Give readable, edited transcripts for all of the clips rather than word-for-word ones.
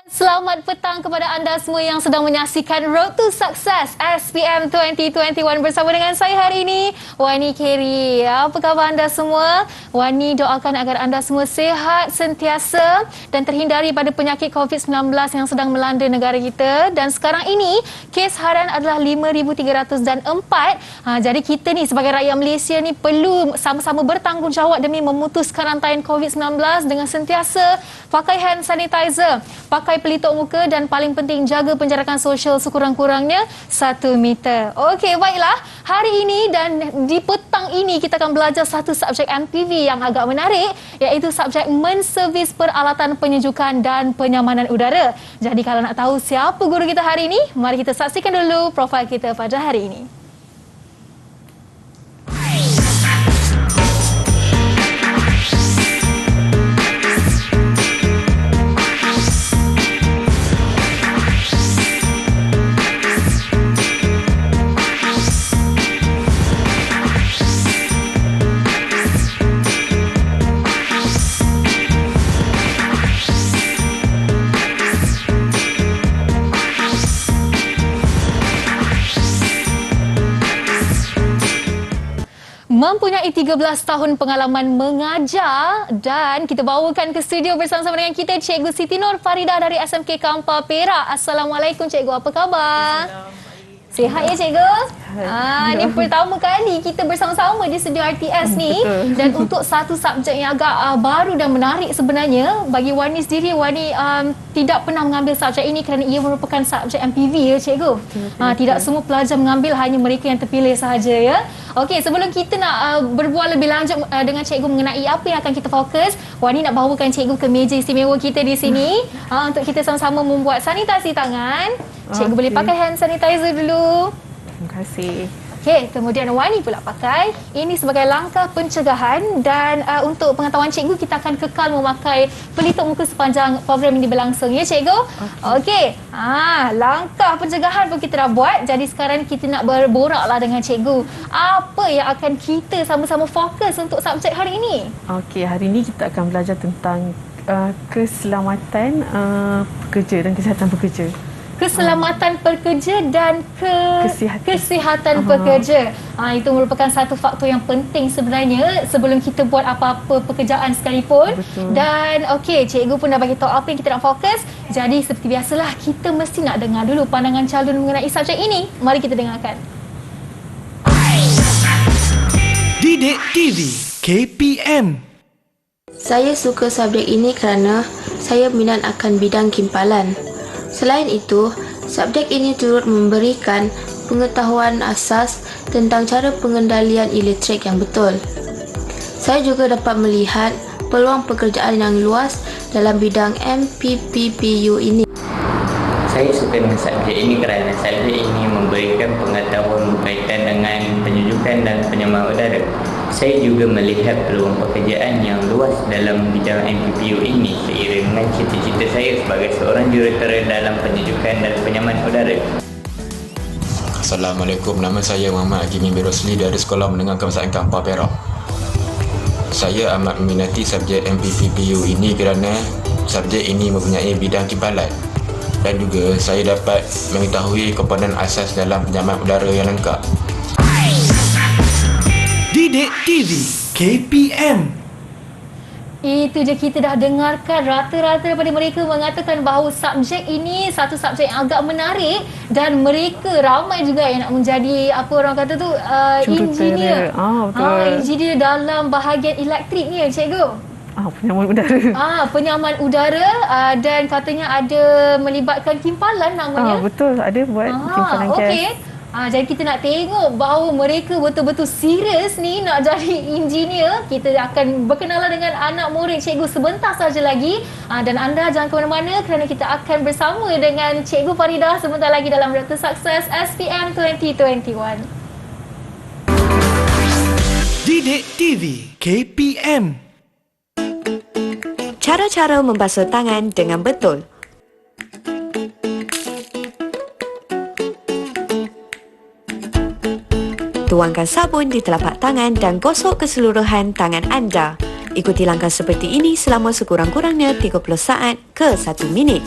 Selamat petang kepada anda semua yang sedang menyaksikan Road to Success SPM 2021 bersama dengan saya hari ini, Wani Keri. Apa khabar anda semua? Wani doakan agar anda semua sihat sentiasa dan terhindari pada penyakit COVID-19 yang sedang melanda negara kita. Dan sekarang ini, kes harian adalah 5,304. Jadi kita ni sebagai rakyat Malaysia ni perlu sama-sama bertanggungjawab demi memutuskan rantaian COVID-19 dengan sentiasa pakai hand sanitizer, pakai pelitup muka dan paling penting jaga penjarakan sosial sekurang-kurangnya 1 meter. Okey, baiklah. Hari ini dan di petang ini kita akan belajar satu subjek MPV yang agak menarik, iaitu subjek menservis peralatan penyejukan dan penyamanan udara. Jadi kalau nak tahu siapa guru kita hari ini, mari kita saksikan dulu profil kita pada hari ini. Mempunyai 13 tahun pengalaman mengajar dan kita bawakan ke studio bersama-sama dengan kita Cikgu Siti Nur Faridah dari SMK Kampar Perak. Assalamualaikum Cikgu, apa khabar? Sihat ya Cikgu? Ini pertama kali kita bersama-sama di studio RTS ni. Dan untuk satu subjek yang agak baru dan menarik sebenarnya, bagi Wani sendiri, Wani tidak pernah mengambil subjek ini kerana ia merupakan subjek MPV ya Cikgu. Tidak semua pelajar mengambil, hanya mereka yang terpilih sahaja ya. Okey, sebelum kita nak berbual lebih lanjut dengan Cikgu mengenai apa yang akan kita fokus, Wani nak bawakan Cikgu ke meja istimewa kita di sini untuk kita sama-sama membuat sanitasi tangan. Cikgu boleh pakai hand sanitizer dulu. Terima kasih. Okey, kemudian Wani pula pakai. Ini sebagai langkah pencegahan dan untuk pengetahuan Cikgu, kita akan kekal memakai pelitup muka sepanjang program ini berlangsung ya Cikgu. Okey. Langkah pencegahan pun kita dah buat. Jadi sekarang kita nak berboraklah dengan Cikgu. Apa yang akan kita sama-sama fokus untuk subjek hari ini? Okey, hari ini kita akan belajar tentang keselamatan pekerja dan kesihatan pekerja. Keselamatan pekerja dan kesihatan pekerja. Itu merupakan satu faktor yang penting sebenarnya sebelum kita buat apa-apa pekerjaan sekalipun. Betul. Dan okey, Cikgu pun dah bagi tahu apa yang kita nak fokus. Jadi seperti biasalah, kita mesti nak dengar dulu pandangan calon mengenai subjek ini. Mari kita dengarkan. Didik TV KPM. Saya suka subjek ini kerana saya minat akan bidang kimpalan. Selain itu, subjek ini turut memberikan pengetahuan asas tentang cara pengendalian elektrik yang betul. Saya juga dapat melihat peluang pekerjaan yang luas dalam bidang MPPPU ini. Saya suka dengan subjek ini kerana subjek ini memberikan pengetahuan berkaitan dengan penyejukan dan penyamaran udara. Saya juga melihat peluang pekerjaan yang luas dalam bidang MPPU ini seiring dengan cita-cita saya sebagai seorang jurutera dalam penyejukan dan penyamaran udara. Assalamualaikum, nama saya Muhammad Hakim bin Rosli dari Sekolah Menengah Kebangsaan Kampar Perak. Saya amat meminati subjek MPPPU ini kerana subjek ini mempunyai bidang kimpalan dan juga saya dapat mengetahui komponen asas dalam penyamaran udara yang lengkap. Didik TV KPM. Itu je, kita dah dengarkan rata-rata daripada mereka mengatakan bahawa subjek ini satu subjek yang agak menarik dan mereka ramai juga yang nak menjadi apa orang kata tu engineer. Engineer dalam bahagian elektrik ni ya Cikgu. Penyaman udara. Penyaman udara dan katanya ada melibatkan kimpalan namanya. Betul, ada buat kimpalan gas. Okey. Jadi kita nak tengok bahawa mereka betul-betul serius ni nak jadi engineer. Kita akan berkenalan dengan anak murid Cikgu sebentar saja lagi. Dan anda jangan ke mana-mana kerana kita akan bersama dengan Cikgu Faridah sebentar lagi dalam Road to Success SPM 2021. Didik TV KPM. Cara-cara membasuh tangan dengan betul. Tuangkan sabun di telapak tangan dan gosok keseluruhan tangan anda. Ikuti langkah seperti ini selama sekurang-kurangnya 30 saat ke 1 minit.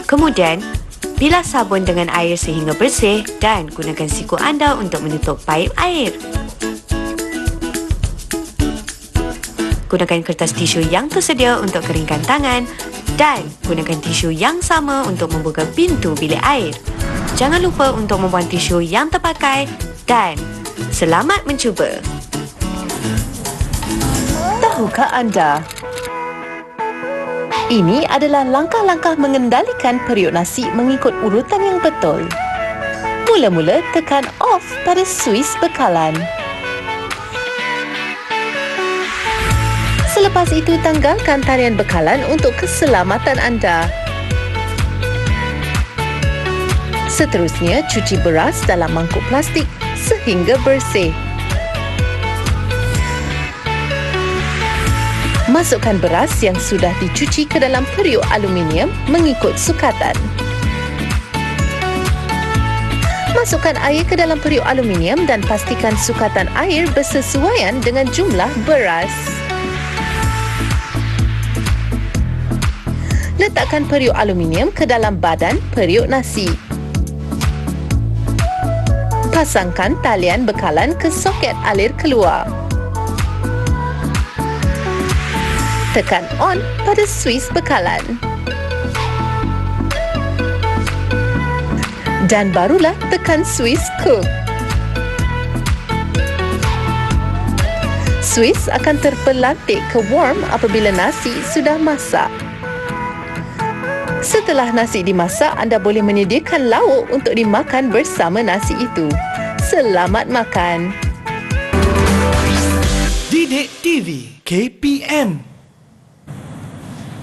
Kemudian, bilas sabun dengan air sehingga bersih dan gunakan siku anda untuk menutup paip air. Gunakan kertas tisu yang tersedia untuk keringkan tangan dan gunakan tisu yang sama untuk membuka pintu bilik air. Jangan lupa untuk membuang tisu yang terpakai dan selamat mencuba. Tahukah anda? Ini adalah langkah-langkah mengendalikan periuk nasi mengikut urutan yang betul. Mula-mula tekan off pada suis bekalan. Selepas itu tanggalkan tarian bekalan untuk keselamatan anda. Seterusnya, cuci beras dalam mangkuk plastik sehingga bersih. Masukkan beras yang sudah dicuci ke dalam periuk aluminium mengikut sukatan. Masukkan air ke dalam periuk aluminium dan pastikan sukatan air bersesuaian dengan jumlah beras. Letakkan periuk aluminium ke dalam badan periuk nasi. Pasangkan talian bekalan ke soket alir keluar. Tekan on pada suis bekalan. Dan barulah tekan suis cook. Suis akan terpelantik ke warm apabila nasi sudah masak. Setelah nasi dimasak, anda boleh menyediakan lauk untuk dimakan bersama nasi itu. Selamat makan. Didik TV KPM.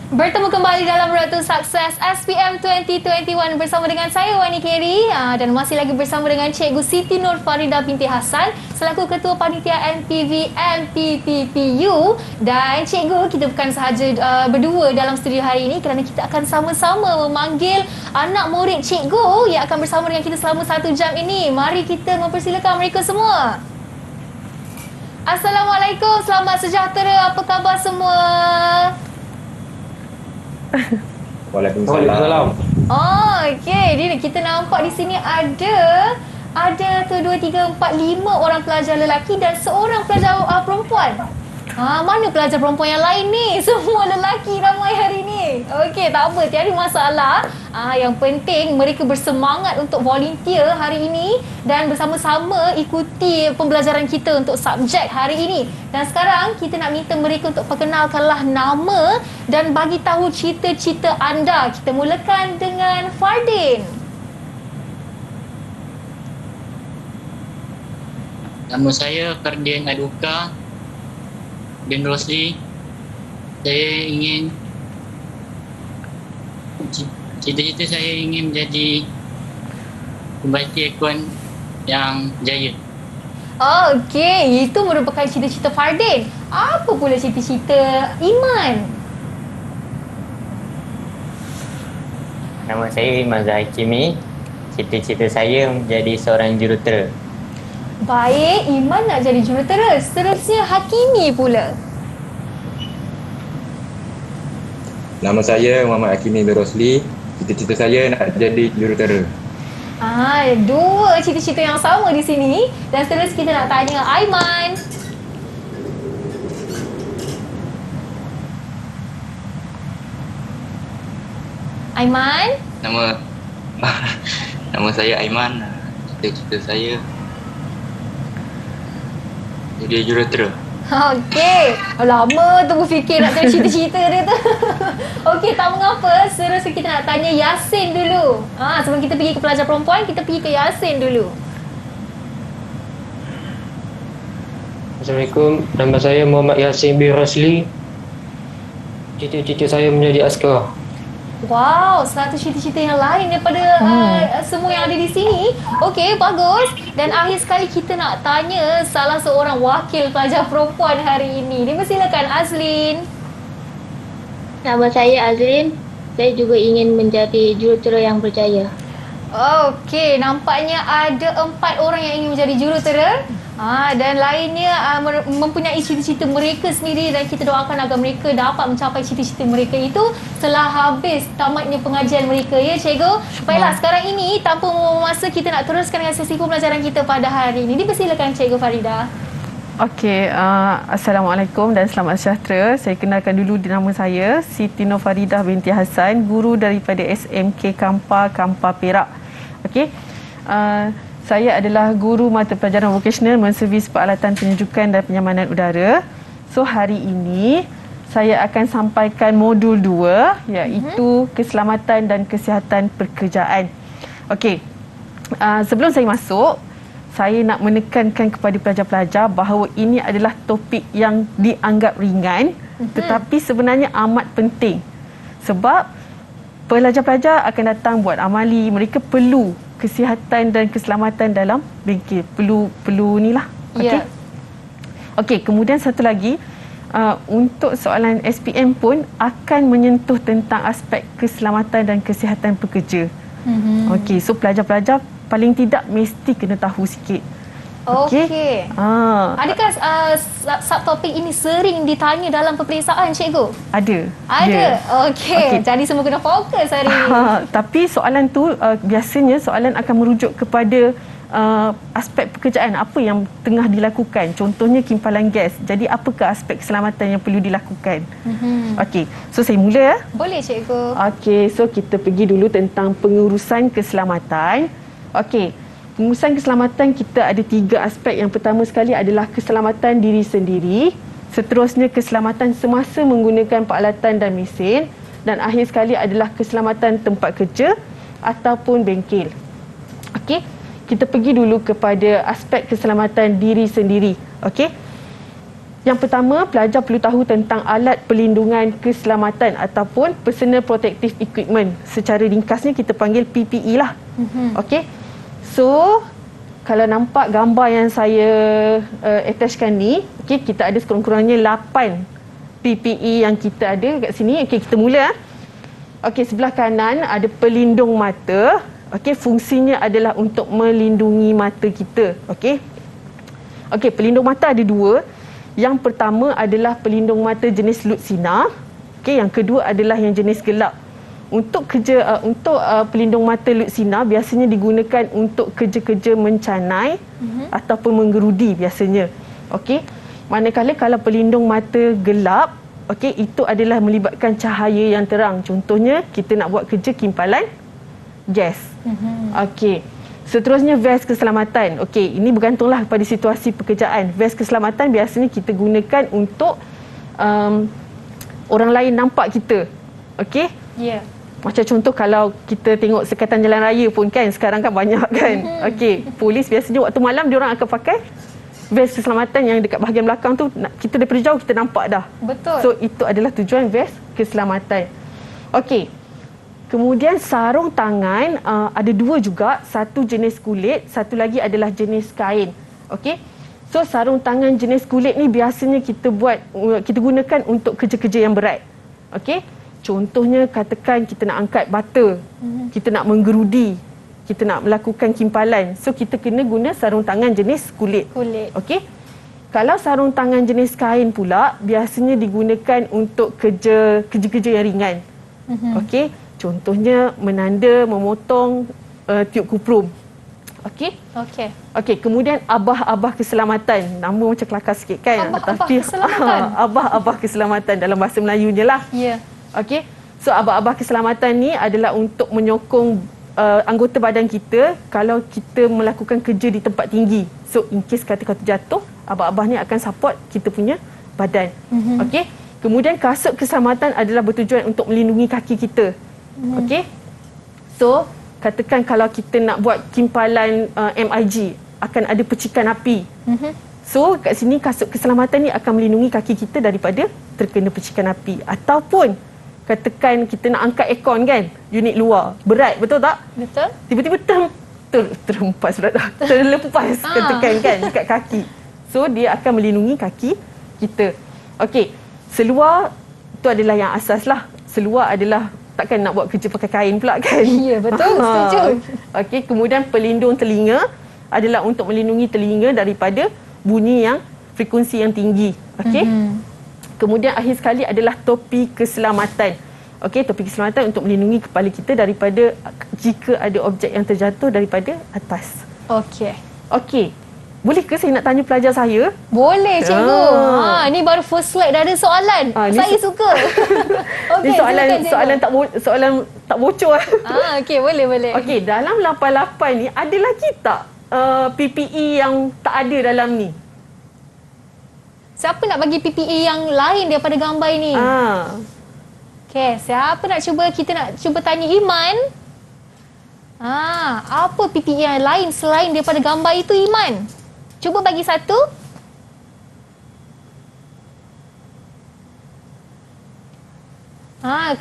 Bertemu kembali dalam Ratu Sukses SPM 2021 bersama dengan saya Wani Keri dan masih lagi bersama dengan Cikgu Siti Nur Farida binti Hassan selaku Ketua Panitia MPV MPPPU. Dan Cikgu, kita bukan sahaja berdua dalam studio hari ini kerana kita akan sama-sama memanggil anak murid Cikgu yang akan bersama dengan kita selama 1 jam ini. Mari kita mempersilakan mereka semua. Assalamualaikum, selamat sejahtera, apa khabar semua? Waalaikumsalam. Oh, okey. Jadi kita nampak di sini ada 1, 2, 3, 4, 5 orang pelajar lelaki dan seorang pelajar perempuan. Mana pelajar perempuan yang lain ni? Semua lelaki ramai hari ni. Okey, tak apa, tiada masalah. Yang penting mereka bersemangat untuk volunteer hari ini dan bersama-sama ikuti pembelajaran kita untuk subjek hari ini. Dan sekarang kita nak minta mereka untuk perkenalkanlah nama dan bagi tahu cita-cita anda. Kita mulakan dengan Fardin. Nama saya Fardin Aduka bin Rosli. Saya ingin cita-cita saya ingin menjadi pembaca akaun yang jaya. Okey, itu merupakan cita-cita Fardin. Apa pula cita-cita Iman? Nama saya Iman Zahikimi. Cita-cita saya menjadi seorang jurutera. Baik, Iman nak jadi jurutera. Seterusnya Hakimi pula. Nama saya Muhammad Hakimi bin Rosli. Cita-cita saya nak jadi jurutera. 2 cita-cita yang sama di sini. Dan seterusnya kita nak tanya Aiman. Aiman? Nama saya Aiman. Cita-cita saya jadi jurutera. Okey. Lama tu berfikir nak cari cita-cita dia tu. Okey, tak mengapa. Seterusnya kita nak tanya Yasin dulu. Sebelum kita pergi ke pelajar perempuan, kita pergi ke Yasin dulu. Assalamualaikum. Nama saya Muhammad Yasin bin Rosli. Cita-cita saya menjadi askar. Wow, satu cita-cita yang lain daripada semua yang ada di sini. Okey, bagus. Dan akhir sekali kita nak tanya salah seorang wakil pelajar perempuan hari ini. Dipersilakan Azlin. Nama saya Azrin. Saya juga ingin menjadi jurutera yang berjaya. Okey, nampaknya ada 4 orang yang ingin menjadi jurutera. Dan lainnya mempunyai cita-cita mereka sendiri dan kita doakan agar mereka dapat mencapai cita-cita mereka itu setelah habis tamatnya pengajian mereka, ya cikgu. Baiklah, sekarang ini tanpa membuang masa kita nak teruskan dengan sesi pembelajaran kita pada hari ini. Dipersilakan Cikgu Farida. Okey, Assalamualaikum dan selamat sejahtera. Saya kenalkan dulu nama saya Siti Nur Faridah binti Hassan, guru daripada SMK Kampa Perak. Okey. Saya adalah guru mata pelajaran vokasional menservis peralatan penyejukan dan penyamanan udara. So hari ini saya akan sampaikan modul 2 iaitu keselamatan dan kesihatan pekerjaan. Okey. Sebelum saya masuk, saya nak menekankan kepada pelajar-pelajar bahawa ini adalah topik yang dianggap ringan tetapi sebenarnya amat penting. Sebab pelajar-pelajar akan datang buat amali, mereka perlu kesihatan dan keselamatan dalam bengkel. Perlu ni lah. Okey. Okey, kemudian satu lagi, untuk soalan SPM pun akan menyentuh tentang aspek keselamatan dan kesihatan pekerja. Okey, so pelajar-pelajar paling tidak mesti kena tahu sikit. Okey. Adakah subtopik ini sering ditanya dalam peperiksaan, cikgu? Ada. Okey. Jadi semua kena fokus hari ini. Tapi soalan tu biasanya soalan akan merujuk kepada aspek pekerjaan apa yang tengah dilakukan. Contohnya kimpalan gas. Jadi apakah aspek keselamatan yang perlu dilakukan? Okey. So saya mula. Boleh, cikgu. Okey, so kita pergi dulu tentang pengurusan keselamatan. Okey. Pengurusan keselamatan kita ada 3 aspek. Yang pertama sekali adalah keselamatan diri sendiri. Seterusnya keselamatan semasa menggunakan peralatan dan mesin. Dan akhir sekali adalah keselamatan tempat kerja ataupun bengkel. Okey, kita pergi dulu kepada aspek keselamatan diri sendiri. Okey. Yang pertama, pelajar perlu tahu tentang alat perlindungan keselamatan ataupun personal protective equipment. Secara ringkasnya kita panggil PPE lah. Okey. So, kalau nampak gambar yang saya attachkan ni, okay, kita ada sekurang-kurangnya 8 PPE yang kita ada kat sini. Okey, kita mula. Okey, sebelah kanan ada pelindung mata. Okey, fungsinya adalah untuk melindungi mata kita. Okey. Okey, pelindung mata ada 2. Yang pertama adalah pelindung mata jenis lut sinar. Okey, yang kedua adalah yang jenis gelap. Untuk pelindung mata lut sinar biasanya digunakan untuk kerja-kerja mencanai ataupun menggerudi biasanya. Okey. Manakala kalau pelindung mata gelap, okey, itu adalah melibatkan cahaya yang terang. Contohnya kita nak buat kerja kimpalan gas. Okey. Seterusnya vest keselamatan. Okey, ini bergantunglah pada situasi pekerjaan. Vest keselamatan biasanya kita gunakan untuk orang lain nampak kita. Okey? Ya. Macam contoh kalau kita tengok sekatan jalan raya pun kan, sekarang kan banyak kan. Okey, polis biasanya waktu malam dia orang akan pakai vest keselamatan yang dekat bahagian belakang tu, kita daripada jauh kita nampak dah. Betul. So itu adalah tujuan vest keselamatan. Okey. Kemudian sarung tangan ada 2 juga, satu jenis kulit, satu lagi adalah jenis kain. Okey. So sarung tangan jenis kulit ni biasanya kita gunakan untuk kerja-kerja yang berat. Okey. Contohnya katakan kita nak angkat bata, kita nak menggerudi, kita nak melakukan kimpalan. So kita kena guna sarung tangan jenis kulit. Okey. Kalau sarung tangan jenis kain pula biasanya digunakan untuk kerja-kerja yang ringan. Okey. Contohnya menanda, memotong tiup kuprum. Okey? Okey, kemudian abah-abah keselamatan. Nama macam kelakar sikit kan? Abah-abah keselamatan. Abah-abah keselamatan dalam bahasa Melayunya lah. Ya. Okey. So abah-abah keselamatan ni adalah untuk menyokong anggota badan kita kalau kita melakukan kerja di tempat tinggi. So in case kata-kata jatuh, abah-abah ni akan support kita punya badan. Okey. Kemudian kasut keselamatan adalah bertujuan untuk melindungi kaki kita. Okey. So katakan kalau kita nak buat kimpalan MIG, akan ada percikan api. So kat sini kasut keselamatan ni akan melindungi kaki kita daripada terkena percikan api. Ataupun katakan kita nak angkat aircon kan, unit luar, berat, betul tak? Betul. Tiba-tiba terlepas katakan kan dekat kaki. So dia akan melindungi kaki kita. Okey. Seluar tu adalah yang asas lah. Seluar adalah takkan nak buat kerja pakai kain pula kan? Ya, betul. Setuju. Okey, kemudian pelindung telinga adalah untuk melindungi telinga daripada bunyi yang frekuensi yang tinggi. Okey. Kemudian akhir sekali adalah topi keselamatan. Okey, topi keselamatan untuk melindungi kepala kita daripada jika ada objek yang terjatuh daripada atas. Okey. Okey. Boleh ke saya nak tanya pelajar saya? Boleh cikgu. Ni baru first slide dah ada soalan. Saya suka. Ni soalan tak bocor. Okey, boleh. Okey, dalam 88 ni ada lagi tak PPE yang tak ada dalam ni? Siapa nak bagi PPE yang lain daripada gambar ini? Okey, siapa nak cuba? Kita nak cuba tanya Iman. Apa PPE yang lain selain daripada gambar itu, Iman? Cuba bagi satu.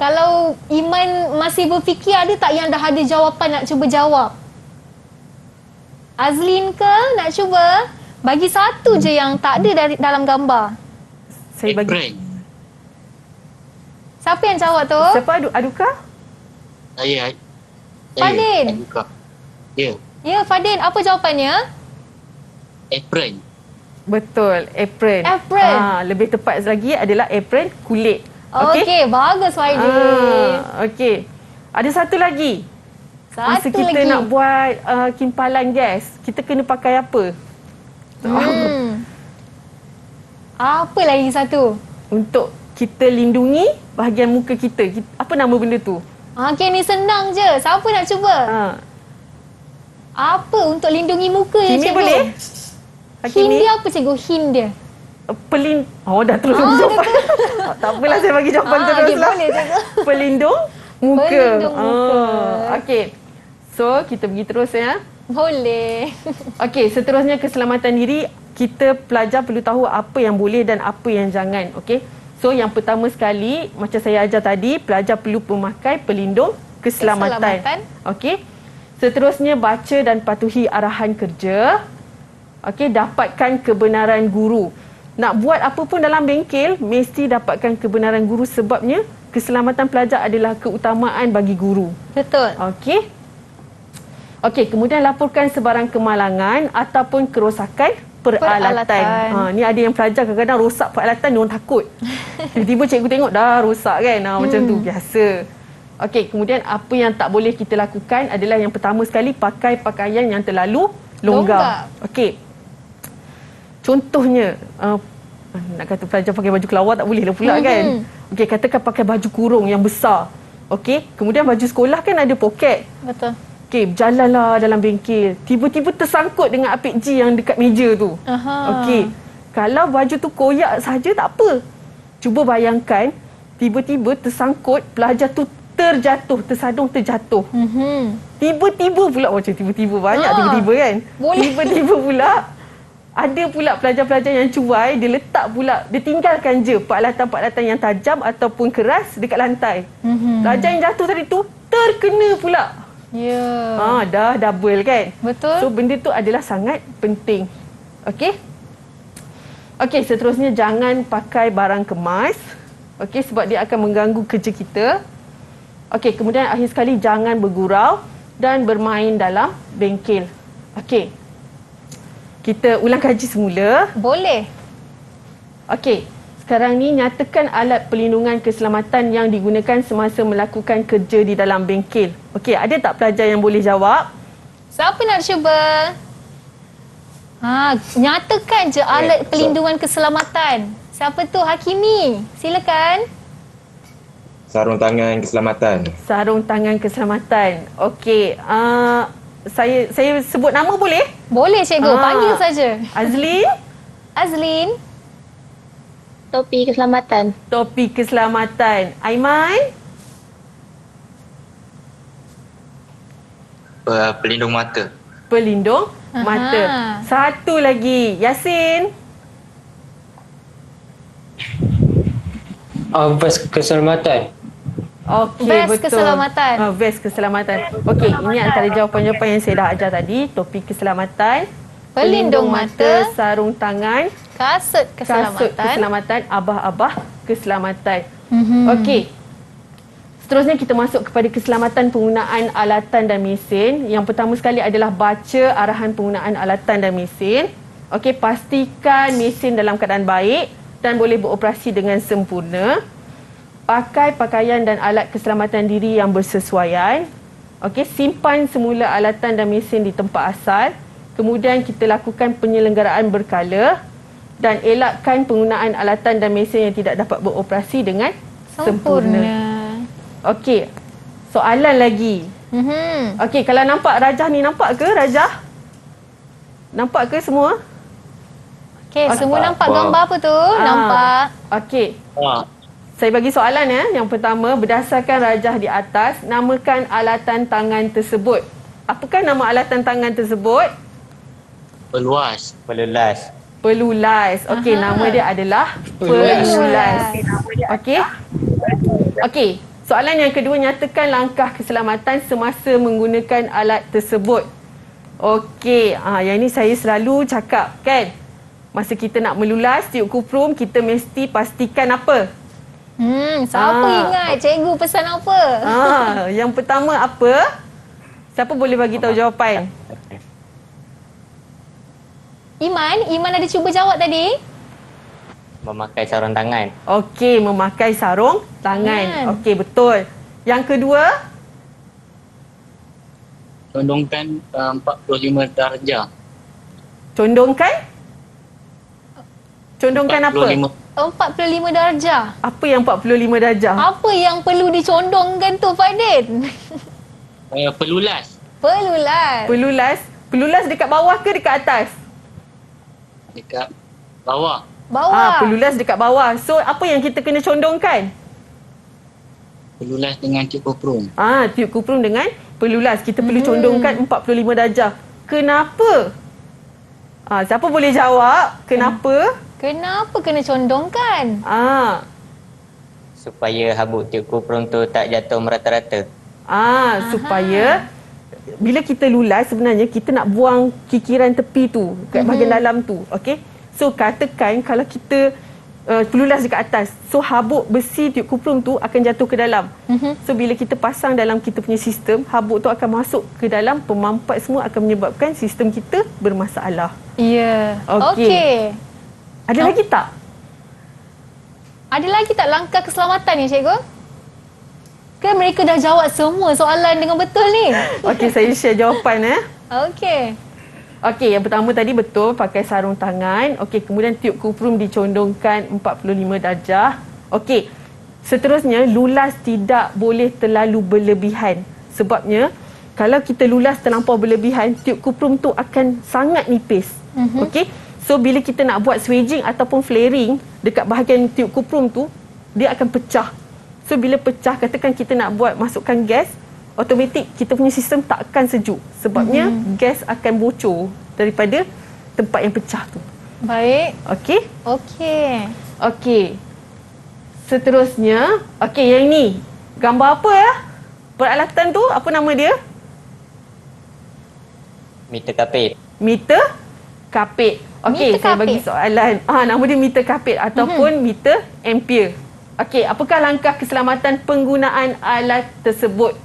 Kalau Iman masih berfikir, ada tak yang dah ada jawapan nak cuba jawab? Azlin ke nak cuba? Bagi satu je yang tak ada dalam gambar. Saya bagi. Siapa yang jawab tu? Siapa Aduka? Saya. Fadin. Ya. Ya, Fadin. Apa jawapannya? Apron. Betul, apron. Lebih tepat lagi adalah apron kulit. Okey, bagus Fadin. Okey. Ada satu lagi. Masa kita nak buat kimpalan gas, kita kena pakai apa? Apa lagi satu? Untuk kita lindungi bahagian muka kita. Apa nama benda tu? Okey, ni senang je. Siapa nak cuba? Apa untuk lindungi muka ya, cikgu? boleh? Hin dia apa, cikgu? Hin dia? Dah terus bagi jawapan. Tak apalah, saya bagi jawapan terus okay, lah. Boleh, cikgu. Pelindung muka. Pelindung muka. Okey. So, kita pergi terus ya. Boleh. Okey, seterusnya keselamatan diri. Kita pelajar perlu tahu apa yang boleh dan apa yang jangan. Okey. So, yang pertama sekali, macam saya ajar tadi, pelajar perlu memakai pelindung keselamatan. Okey. Seterusnya, baca dan patuhi arahan kerja. Okey, dapatkan kebenaran guru. Nak buat apa pun dalam bengkel, mesti dapatkan kebenaran guru sebabnya keselamatan pelajar adalah keutamaan bagi guru. Betul. Okey. Okey, kemudian laporkan sebarang kemalangan ataupun kerosakan peralatan. Ni ada yang pelajar kadang-kadang rosak peralatan, dia orang takut. Tiba-tiba cikgu tengok dah rosak kan. Macam tu, biasa. Okey, kemudian apa yang tak boleh kita lakukan adalah yang pertama sekali, pakai pakaian yang terlalu longgar. Okey. Contohnya, nak kata pelajar pakai baju kelawar tak boleh lah pula kan. Okey, katakan pakai baju kurung yang besar. Okey, kemudian baju sekolah kan ada poket. Betul. Okey, berjalanlah dalam bengkel. Tiba-tiba tersangkut dengan apik G yang dekat meja tu. Okey, kalau baju tu koyak saja tak apa. Cuba bayangkan, tiba-tiba tersangkut, pelajar tu terjatuh, tersadung terjatuh. Tiba-tiba pula, macam tiba-tiba banyak tiba-tiba kan. Tiba-tiba pula, ada pula pelajar-pelajar yang cuai, dia letak pula, dia tinggalkan je peralatan-peralatan yang tajam ataupun keras dekat lantai. Pelajar yang jatuh tadi tu, terkena pula. Ya. Dah double kan. Betul. So benda tu adalah sangat penting. Okey. Okey, seterusnya jangan pakai barang kemas. Okey, sebab dia akan mengganggu kerja kita. Okey, kemudian akhir sekali jangan bergurau dan bermain dalam bengkel. Okey. Kita ulang kaji semula. Boleh. Okey. Sekarang ni nyatakan alat perlindungan keselamatan yang digunakan semasa melakukan kerja di dalam bengkel. Okey, ada tak pelajar yang boleh jawab? Siapa nak cuba? Nyatakan je alat pelindungan keselamatan. Siapa tu? Hakimi. Silakan. Sarung tangan keselamatan. Sarung tangan keselamatan. Okey, saya sebut nama boleh? Boleh cikgu, panggil saja. Azlin? Azlin. Topi keselamatan. Topi keselamatan. Aiman? Pelindung mata. Pelindung mata. Satu lagi. Yasin? Vest keselamatan. Okey, vest betul. Keselamatan. Vest keselamatan. Okey, ini antara jawapan-jawapan yang saya dah ajar tadi. Topi keselamatan, pelindung mata, sarung tangan, kasut keselamatan, keselamatan, abah-abah keselamatan. Okey. Seterusnya kita masuk kepada keselamatan penggunaan alatan dan mesin. Yang pertama sekali adalah baca arahan penggunaan alatan dan mesin. Okey, pastikan mesin dalam keadaan baik dan boleh beroperasi dengan sempurna. Pakai pakaian dan alat keselamatan diri yang bersesuaian. Okey, simpan semula alatan dan mesin di tempat asal. Kemudian kita lakukan penyelenggaraan berkala dan elakkan penggunaan alatan dan mesin yang tidak dapat beroperasi dengan sempurna. Okey, soalan lagi. Okey, kalau nampak Rajah ni, nampak ke Rajah? Nampak ke semua? Okey, semua nampak gambar apa tu? Nampak. Okey. Saya bagi soalan ya. Yang pertama, berdasarkan rajah di atas, namakan alatan tangan tersebut. Apakah nama alatan tangan tersebut? Peluas. Pelulas. Okey, nama dia adalah pelulas. Okey. Okey, soalan yang kedua, nyatakan langkah keselamatan semasa menggunakan alat tersebut. Okey, yang ni saya selalu cakap kan. Masa kita nak melulas tiup kuprum, kita mesti pastikan apa? Siapa ingat cikgu pesan apa? Yang pertama apa? Siapa boleh bagi tahu jawapan? Iman ada cuba jawab tadi? Memakai sarung tangan. Okey, memakai sarung tangan. Okey, betul. Yang kedua? Condongkan 45 darjah. Condongkan apa? 45 darjah. Apa yang 45 darjah? Apa yang perlu dicondongkan tu, Pak Din? Pelulas. Pelulas dekat bawah ke dekat atas? Dekat bawah. Pelulas dekat bawah. So, apa yang kita kena condongkan? Pelulas dengan tiup kuprum. Tiup kuprum dengan pelulas. Kita perlu condongkan 45 darjah. Kenapa? Siapa boleh jawab? Kenapa? Kenapa kena condongkan? Supaya habuk tiup kuprum tu tak jatuh merata-rata. Supaya bila kita lulas, sebenarnya kita nak buang kikiran tepi tu kat bahagian dalam tu. Okey. So katakan kalau kita pelulas dekat atas, so habuk besi tiup kuprum tu akan jatuh ke dalam. So bila kita pasang dalam kita punya sistem, habuk tu akan masuk ke dalam pemampat, semua akan menyebabkan sistem kita bermasalah. Ya. Okey. Ada lagi tak? Ada lagi tak langkah keselamatan ni, cikgu? Kan mereka dah jawab semua soalan dengan betul ni. Okey, saya share jawapan Okey. Okey, yang pertama tadi betul, pakai sarung tangan. Okey, kemudian tiup kuprum dicondongkan 45 darjah. Okey. Seterusnya, lulas tidak boleh terlalu berlebihan. Sebabnya, kalau kita lulas terlampau berlebihan, tiup kuprum tu akan sangat nipis. Okey. So, bila kita nak buat swaging ataupun flaring dekat bahagian tiup kuprum tu, dia akan pecah. So, bila pecah, katakan kita nak buat masukkan gas, automatik kita punya sistem tak akan sejuk. Sebabnya, gas akan bocor daripada tempat yang pecah tu. Baik. Okey? Okey. Seterusnya, okey, yang ni. Gambar apa ya? Peralatan tu, apa nama dia? Meter kapit. Meter kapit. Okey, saya bagi soalan. Nama dia meter kapit ataupun meter ampere. Okey, apakah langkah keselamatan penggunaan alat tersebut?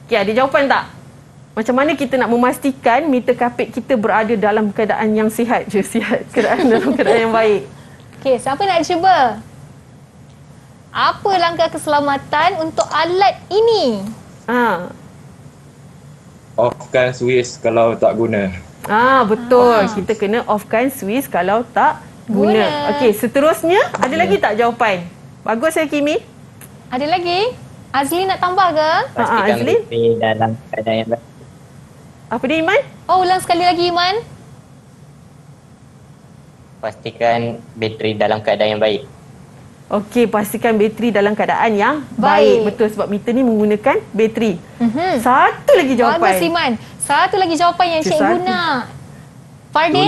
Okey, ada jawapan tak? Macam mana kita nak memastikan meter kapit kita berada dalam keadaan yang sihat? Dalam keadaan yang baik. Okey, siapa nak cuba? Apa langkah keselamatan untuk alat ini? Offkan switch kalau tak guna. Betul. Kita kena offkan switch kalau tak guna. Okey, seterusnya ada lagi tak jawapan? Bagus saya Kimi. Ada lagi? Azli nak tambah ke? Pastikan bateri dalam keadaan yang baik. Apa dia Iman? Ulang sekali lagi Iman. Pastikan bateri dalam keadaan yang baik. Okey, pastikan bateri dalam keadaan yang baik. Betul, sebab meter ni menggunakan bateri. Satu lagi jawapan. Bagus Iman. Satu lagi jawapan yang cikgu nak. Fardin?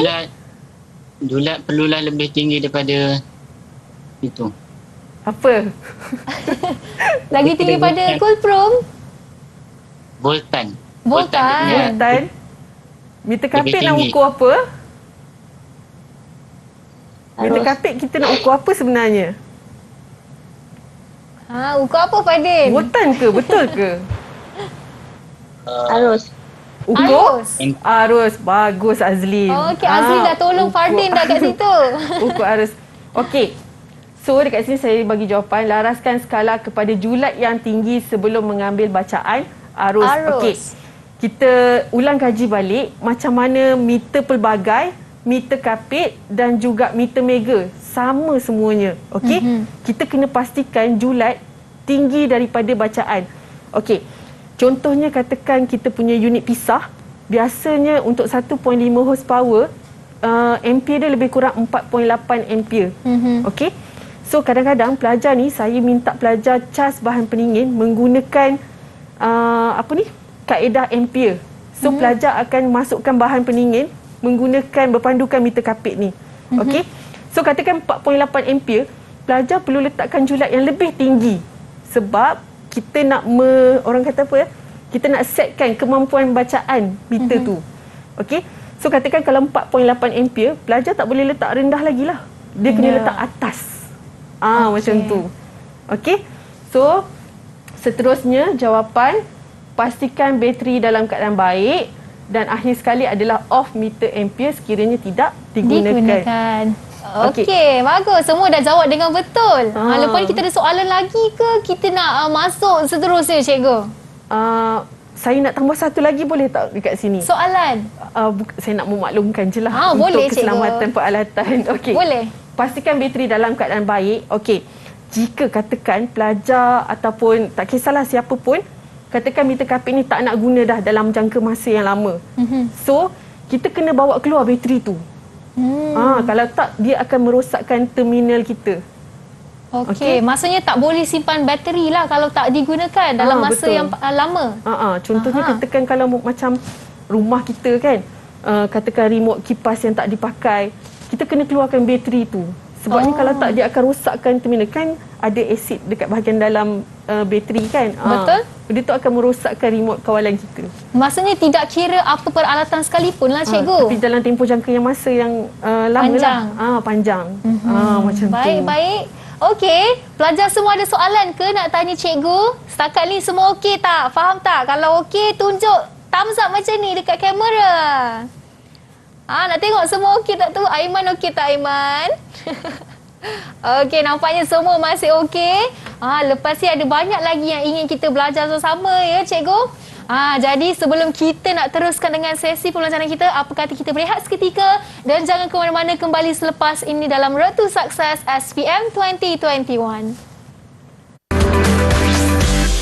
Julat perlulah lebih tinggi daripada itu. Apa? Lagi tinggi pada kulprum? Voltan. Meter kapit nak ukur apa? Meter kapit kita nak ukur apa sebenarnya? Ukur apa Fardin? Voltan ke? Betul ke? Arus. Arus. Bagus Azlin. Okey, Azlin dah tolong Fardin dah kat situ. Ukur arus. Okey. So dekat sini saya bagi jawapan, laraskan skala kepada julat yang tinggi sebelum mengambil bacaan arus. Okey. Kita ulang kaji balik macam mana meter pelbagai, meter kapit dan juga meter mega. Sama semuanya. Okey. Kita kena pastikan julat tinggi daripada bacaan. Okey. Contohnya katakan kita punya unit pisah. Biasanya untuk 1.5 horsepower, ampere dia lebih kurang 4.8 ampere. Okey. So kadang-kadang pelajar ni, saya minta pelajar cas bahan pendingin menggunakan kaedah ampere. So pelajar akan masukkan bahan pendingin menggunakan berpandukan meter kapit ni. Okey. So katakan 4.8 ampere, pelajar perlu letakkan julat yang lebih tinggi. Sebab kita nak orang kata apa ya? Kita nak setkan kemampuan bacaan meter tu. Okey. So katakan kalau 4.8 ampere, pelajar tak boleh letak rendah lagi lah. Dia kena letak atas. Macam tu. Okey. So seterusnya jawapan, pastikan bateri dalam keadaan baik dan akhir sekali adalah off meter ampere sekiranya tidak digunakan. Okey, bagus. Semua dah jawab dengan betul. Lepas ni kita ada soalan lagi ke kita nak masuk seterusnya, cikgu? Saya nak tambah satu lagi boleh tak dekat sini? Soalan? Saya nak memaklumkan je lah untuk boleh, keselamatan cikgu. peralatan. Okey. Boleh. Pastikan bateri dalam keadaan baik. Okey. Jika katakan pelajar ataupun tak kisahlah siapa pun, katakan meter kapit ni tak nak guna dah dalam jangka masa yang lama. So, kita kena bawa keluar bateri tu. Kalau tak, dia akan merosakkan terminal kita. Okey, maksudnya tak boleh simpan bateri lah kalau tak digunakan dalam masa yang lama. Contohnya katakan kalau macam rumah kita kan, katakan remote kipas yang tak dipakai, kita kena keluarkan bateri tu. Sebabnya kalau tak, dia akan rosakkan terminal. Kan ada asid dekat bahagian dalam bateri kan. Betul. Dia tu akan merosakkan remote kawalan kita. Maksudnya tidak kira apa peralatan sekalipun lah, cikgu. Tapi dalam tempoh jangka yang masa yang lama panjang. lah. Panjang. Macam tu. Baik. Okey, pelajar semua ada soalan ke nak tanya cikgu? Setakat ni semua okey tak? Faham tak? Kalau okey, tunjuk thumbs up macam ni dekat kamera. Nak tengok semua okey tak tu? Aiman okey tak, Aiman? Okey, nampaknya semua masih okey. Lepas ni ada banyak lagi yang ingin kita belajar sama-sama ya, cikgu. Jadi sebelum kita nak teruskan dengan sesi pembelajaran kita, apa kata kita berehat seketika dan jangan ke mana-mana, kembali selepas ini dalam Road to Success SPM 2021.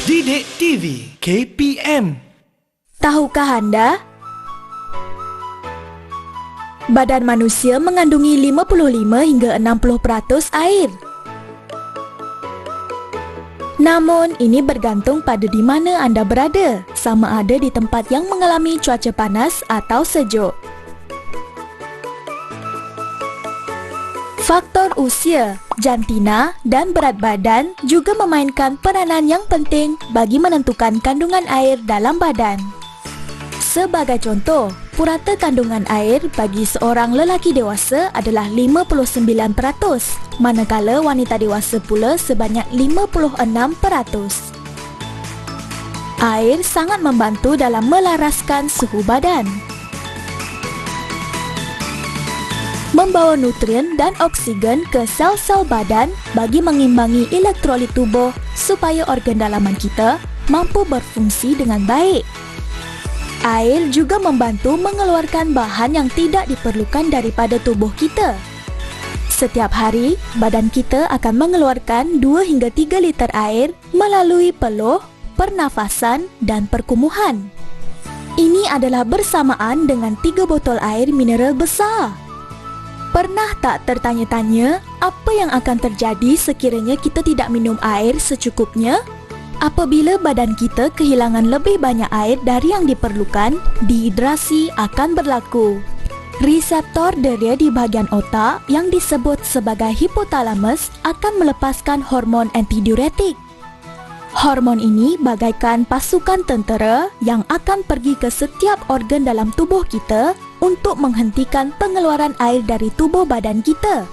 Didik TV KPM. Tahukah anda? Badan manusia mengandungi 55 hingga 60% air. Namun, ini bergantung pada di mana anda berada, sama ada di tempat yang mengalami cuaca panas atau sejuk. Faktor usia, jantina, dan berat badan juga memainkan peranan yang penting bagi menentukan kandungan air dalam badan. Sebagai contoh, purata kandungan air bagi seorang lelaki dewasa adalah 59%, manakala wanita dewasa pula sebanyak 56%. Air sangat membantu dalam melaraskan suhu badan, membawa nutrien dan oksigen ke sel-sel badan bagi mengimbangi elektrolit tubuh supaya organ dalaman kita mampu berfungsi dengan baik. Air juga membantu mengeluarkan bahan yang tidak diperlukan daripada tubuh kita. Setiap hari, badan kita akan mengeluarkan 2 hingga 3 liter air melalui peluh, pernafasan dan perkumuhan. Ini adalah bersamaan dengan 3 botol air mineral besar. Pernah tak tertanya-tanya apa yang akan terjadi sekiranya kita tidak minum air secukupnya? Apabila badan kita kehilangan lebih banyak air dari yang diperlukan, dehidrasi akan berlaku. Reseptor deria di bahagian otak yang disebut sebagai hipotalamus akan melepaskan hormon antidiuretik. Hormon ini bagaikan pasukan tentera yang akan pergi ke setiap organ dalam tubuh kita untuk menghentikan pengeluaran air dari tubuh badan kita.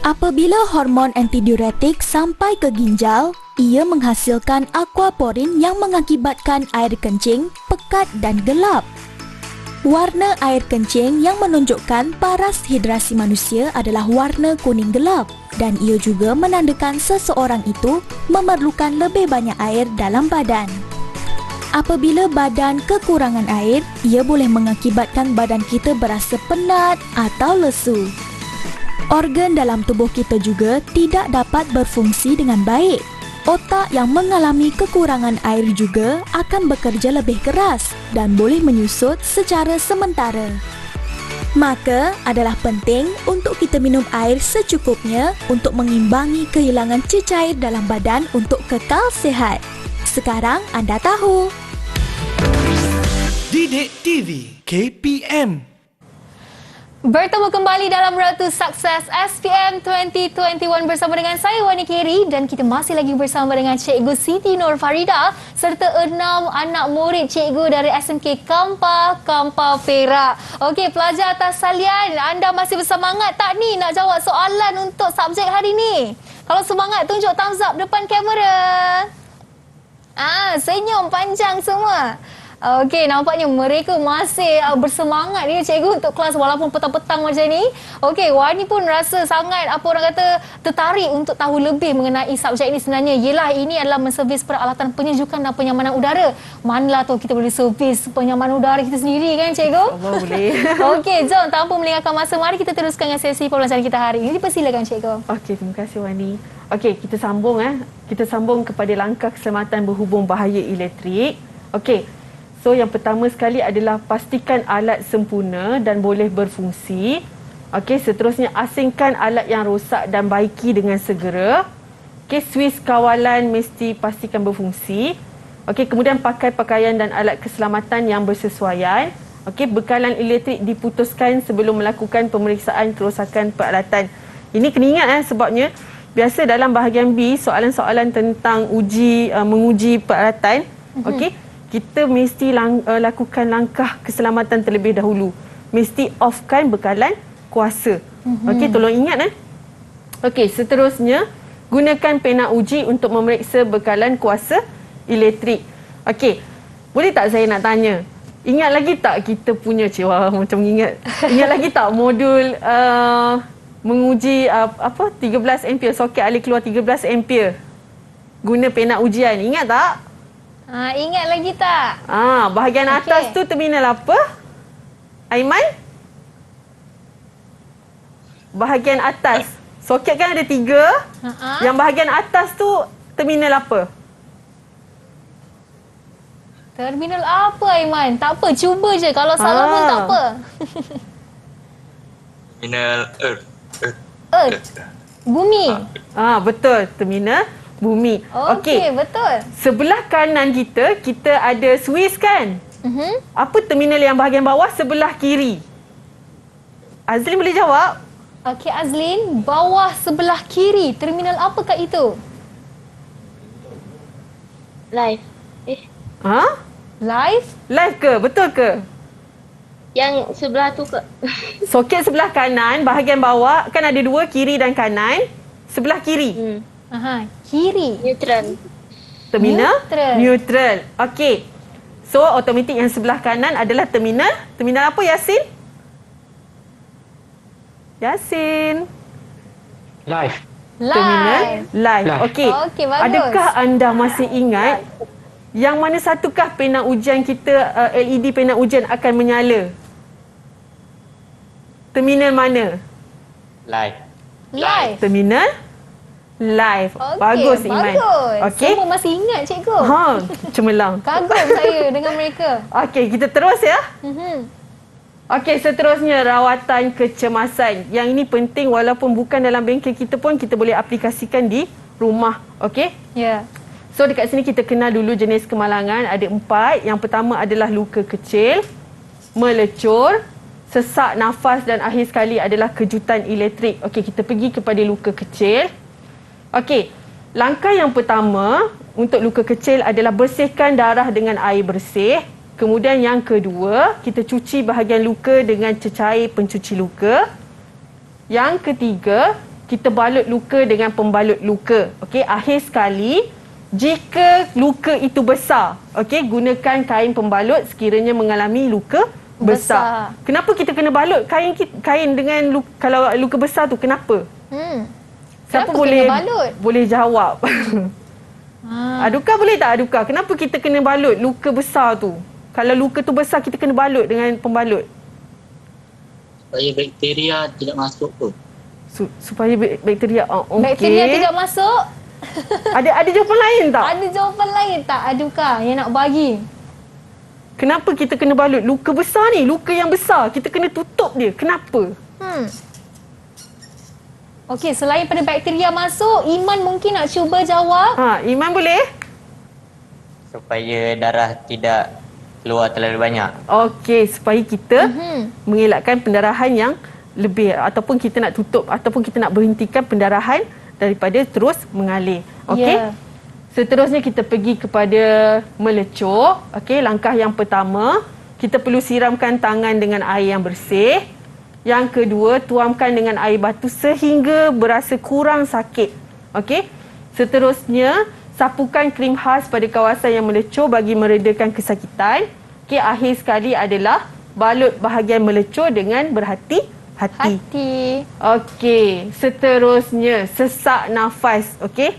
Apabila hormon antidiuretik sampai ke ginjal, ia menghasilkan aquaporin yang mengakibatkan air kencing pekat dan gelap. Warna air kencing yang menunjukkan paras hidrasi manusia adalah warna kuning gelap dan ia juga menandakan seseorang itu memerlukan lebih banyak air dalam badan. Apabila badan kekurangan air, ia boleh mengakibatkan badan kita berasa penat atau lesu. Organ dalam tubuh kita juga tidak dapat berfungsi dengan baik. Otak yang mengalami kekurangan air juga akan bekerja lebih keras dan boleh menyusut secara sementara. Maka adalah penting untuk kita minum air secukupnya untuk mengimbangi kehilangan cecair dalam badan untuk kekal sihat. Sekarang anda tahu. Didik TV KPM. Bertemu kembali dalam Ratu Sukses SPM 2021 bersama dengan saya Wani Keri dan kita masih lagi bersama dengan Cikgu Siti Nur Farida serta 6 anak murid cikgu dari SMK Kampa Perak. Okey, pelajar atas salian, anda masih bersemangat tak ni nak jawab soalan untuk subjek hari ni? Kalau semangat, tunjuk thumbs up depan kamera. Senyum panjang semua. Okey, nampaknya mereka masih bersemangat ni cikgu untuk kelas walaupun petang-petang macam ni. Okey, Wani pun rasa sangat tertarik untuk tahu lebih mengenai subjek ini sebenarnya. Yelah, ini adalah menservis peralatan penyejukan dan penyamanan udara. Manalah tu kita boleh servis penyamanan udara kita sendiri kan cikgu? Allah boleh. Okey, jom tanpa melengahkan masa, mari kita teruskan dengan sesi pembelajaran kita hari ini. Dipersilakan cikgu. Okey, terima kasih Wani. Okey, kita sambung Kita sambung kepada langkah keselamatan berhubung bahaya elektrik. Okey. So, yang pertama sekali adalah pastikan alat sempurna dan boleh berfungsi. Okey, seterusnya asingkan alat yang rosak dan baiki dengan segera. Okey, suis kawalan mesti pastikan berfungsi. Okey, kemudian pakai pakaian dan alat keselamatan yang bersesuaian. Okey, bekalan elektrik diputuskan sebelum melakukan pemeriksaan kerosakan peralatan. Ini kena ingat sebabnya biasa dalam bahagian B soalan-soalan tentang menguji peralatan. Okey. Kita mesti lakukan langkah keselamatan terlebih dahulu. Mesti offkan bekalan kuasa. Okey, tolong ingat. Okey, seterusnya gunakan pena uji untuk memeriksa bekalan kuasa elektrik. Okey, boleh tak saya nak tanya? Ingat lagi tak kita punya macam ingat lagi tak modul menguji 13 ampere, soket alih keluar 13 ampere. Guna pena ujian. Ingat tak? Ingat lagi tak? Bahagian atas tu terminal apa? Aiman? Bahagian atas. Soket kan ada 3. Yang bahagian atas tu terminal apa? Terminal apa Aiman? Tak apa, cuba je. Kalau salah pun tak apa. Terminal Earth. Bumi. Betul. Terminal bumi. Okey, betul. Sebelah kanan kita ada Swiss kan? Apa terminal yang bahagian bawah sebelah kiri? Azlin boleh jawab? Okey Azlin, bawah sebelah kiri, terminal apakah itu? Live. Live? Live ke? Betul ke? Yang sebelah tu ke? Soket sebelah kanan, bahagian bawah kan ada 2, kiri dan kanan. Sebelah kiri. Kiri. Neutral. Terminal? Neutral. Okey. So, automatik yang sebelah kanan adalah terminal. Terminal apa, Yasin? Live. Terminal live. Okey. Okey, bagus. Adakah anda masih ingat yang mana satukah pena ujian kita, LED pena ujian akan menyala? Terminal mana? Live. Terminal live. Bagus Iman. Okey. Semua masih ingat cikgu. Cemerlang. Kagum saya dengan mereka. Okey, kita terus ya. Okey, seterusnya rawatan kecemasan. Yang ini penting walaupun bukan dalam bengkel kita pun kita boleh aplikasikan di rumah. Okey? Ya. So dekat sini kita kenal dulu jenis kemalangan. Ada 4. Yang pertama adalah luka kecil, melecur, sesak nafas dan akhir sekali adalah kejutan elektrik. Okey, kita pergi kepada luka kecil. Okey, langkah yang pertama untuk luka kecil adalah bersihkan darah dengan air bersih. Kemudian yang kedua, kita cuci bahagian luka dengan cecair pencuci luka. Yang ketiga, kita balut luka dengan pembalut luka. Okey, akhir sekali Jika luka itu besar, okey, gunakan kain pembalut sekiranya mengalami luka besar. Kenapa kita kena balut kain dengan kalau luka besar tu? Kenapa? Siapa boleh jawab? Aduka boleh tak Aduka? Kenapa kita kena balut luka besar tu? Kalau luka tu besar, kita kena balut dengan pembalut. Supaya bakteria tidak masuk tu. Supaya bakteria. Okay. Bakteria tidak masuk. Ada jawapan lain tak? Ada jawapan lain tak Aduka yang nak bagi? Kenapa kita kena balut? Luka besar ni, luka yang besar. Kita kena tutup dia. Kenapa? Okey, selain pada bakteria masuk, Iman mungkin nak cuba jawab. Iman boleh? Supaya darah tidak keluar terlalu banyak. Okey, supaya kita mengelakkan pendarahan yang lebih, ataupun kita nak tutup ataupun kita nak berhentikan pendarahan daripada terus mengalir. Okey. Seterusnya kita pergi kepada melecur. Okey, langkah yang pertama, kita perlu siramkan tangan dengan air yang bersih. Yang kedua, tuamkan dengan air batu sehingga berasa kurang sakit. Okey. Seterusnya, sapukan krim khas pada kawasan yang melecur bagi meredakan kesakitan. Okey, akhir sekali adalah balut bahagian melecur dengan berhati-hati. Okey, seterusnya sesak nafas. Okey.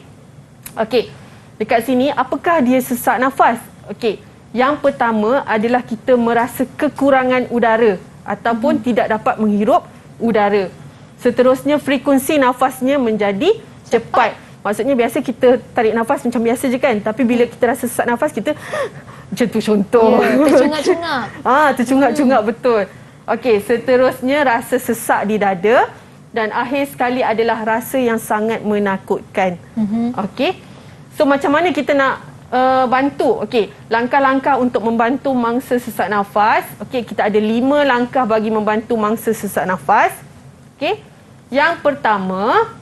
Okey. Dekat sini, apakah dia sesak nafas? Okey. Yang pertama adalah kita merasa kekurangan udara ataupun tidak dapat menghirup udara. Seterusnya, frekuensi nafasnya menjadi cepat. Maksudnya biasa kita tarik nafas macam biasa je kan. Tapi bila kita rasa sesak nafas, kita macam tu contoh. Tercungak-cungak. Tercungak-cungak, betul. Okey, seterusnya rasa sesak di dada. Dan akhir sekali adalah rasa yang sangat menakutkan. Okey. So macam mana kita nak bantu? Okey, langkah-langkah untuk membantu mangsa sesak nafas. Okey, kita ada 5 langkah bagi membantu mangsa sesak nafas. Okey. Yang pertama,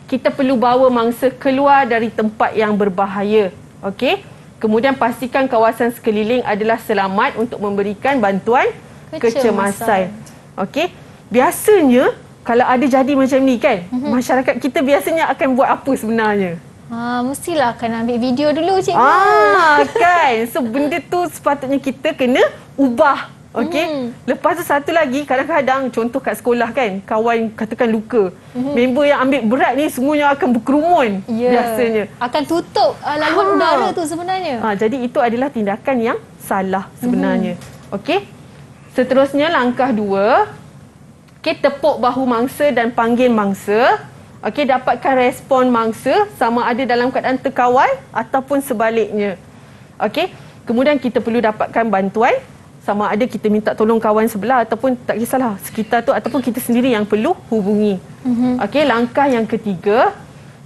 kita perlu bawa mangsa keluar dari tempat yang berbahaya. Okey. Kemudian pastikan kawasan sekeliling adalah selamat untuk memberikan bantuan kecemasan. Okey. Biasanya kalau ada jadi macam ni kan, masyarakat kita biasanya akan buat apa sebenarnya? Mestilah akan ambil video dulu cikgu. Kan. So benda tu sepatutnya kita kena ubah. Okey. Lepas tu satu lagi, kadang-kadang contoh kat sekolah kan, kawan katakan luka. Member yang ambil berat ni semuanya akan berkerumun biasanya. Akan tutup laluan udara tu sebenarnya. Jadi itu adalah tindakan yang salah sebenarnya. Okey. Seterusnya langkah 2. Okey, tepuk bahu mangsa dan panggil mangsa. Okey, dapatkan respon mangsa sama ada dalam keadaan terkawal ataupun sebaliknya. Okey. Kemudian kita perlu dapatkan bantuan, sama ada kita minta tolong kawan sebelah ataupun tak kisahlah sekitar tu ataupun kita sendiri yang perlu hubungi. Okey, langkah yang ketiga,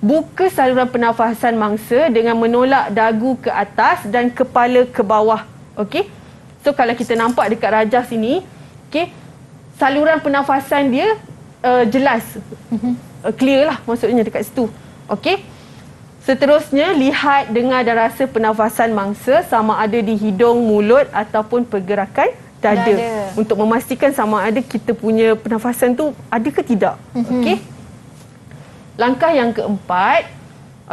buka saluran pernafasan mangsa dengan menolak dagu ke atas dan kepala ke bawah. Okey. So kalau kita nampak dekat rajah sini, okey, saluran pernafasan dia jelas. Clear lah maksudnya dekat situ. Okey. Seterusnya, lihat, dengar dan rasa pernafasan mangsa sama ada di hidung, mulut ataupun pergerakan dada. Untuk memastikan sama ada kita punya pernafasan tu ada ke tidak. Okey. Langkah yang keempat,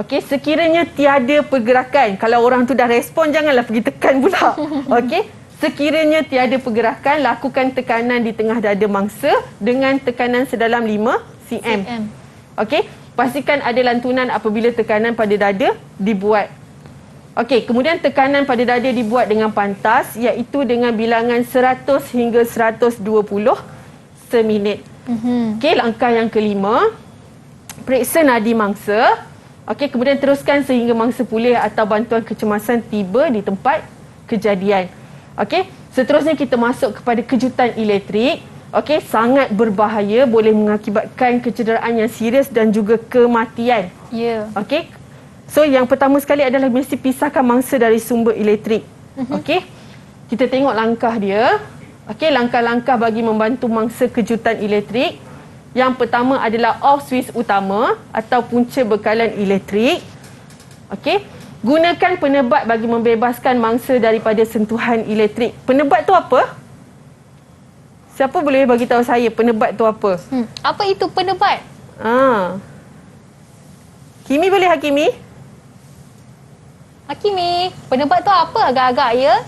okey, sekiranya tiada pergerakan, kalau orang tu dah respon, janganlah pergi tekan pula. Okey. Sekiranya tiada pergerakan, lakukan tekanan di tengah dada mangsa dengan tekanan sedalam 5 cm. Okey, pastikan ada lantunan apabila tekanan pada dada dibuat. Okey, kemudian tekanan pada dada dibuat dengan pantas, iaitu dengan bilangan 100 hingga 120 seminit. Okey, langkah yang kelima, periksa nadi mangsa. Okey, kemudian teruskan sehingga mangsa pulih atau bantuan kecemasan tiba di tempat kejadian. Okey, seterusnya kita masuk kepada kejutan elektrik. Okey, sangat berbahaya, boleh mengakibatkan kecederaan yang serius dan juga kematian. Okey. So yang pertama sekali adalah mesti pisahkan mangsa dari sumber elektrik. Okey. Kita tengok langkah dia. Okey, langkah-langkah bagi membantu mangsa kejutan elektrik. Yang pertama adalah off switch utama atau punca bekalan elektrik. Okey. Gunakan penebat bagi membebaskan mangsa daripada sentuhan elektrik. Penebat tu apa? Siapa boleh bagi tahu saya penebat tu apa? Apa itu penebat? Kimi boleh Hakimi? Hakimi, penebat tu apa agak-agak ya?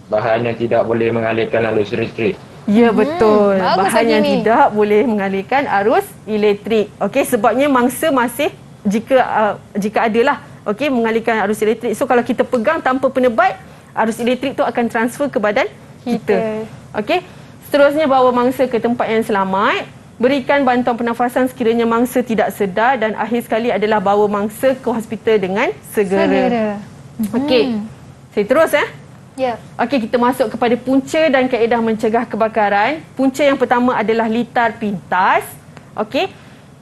Bahan yang tidak boleh mengalirkan arus listrik. Ya, betul. bagus, Bahan yang Hakimi. tidak boleh mengalirkan arus elektrik. Okey, sebabnya mangsa masih jika adalah mengalirkan arus elektrik. So kalau kita pegang tanpa penebat, arus elektrik tu akan transfer ke badan kita. Okey. Seterusnya, bawa mangsa ke tempat yang selamat. Berikan bantuan pernafasan sekiranya mangsa tidak sedar, dan akhir sekali adalah bawa mangsa ke hospital dengan segera. Okey. Saya terus Ya. Okey, kita masuk kepada punca dan kaedah mencegah kebakaran. Punca yang pertama adalah litar pintas. Okey.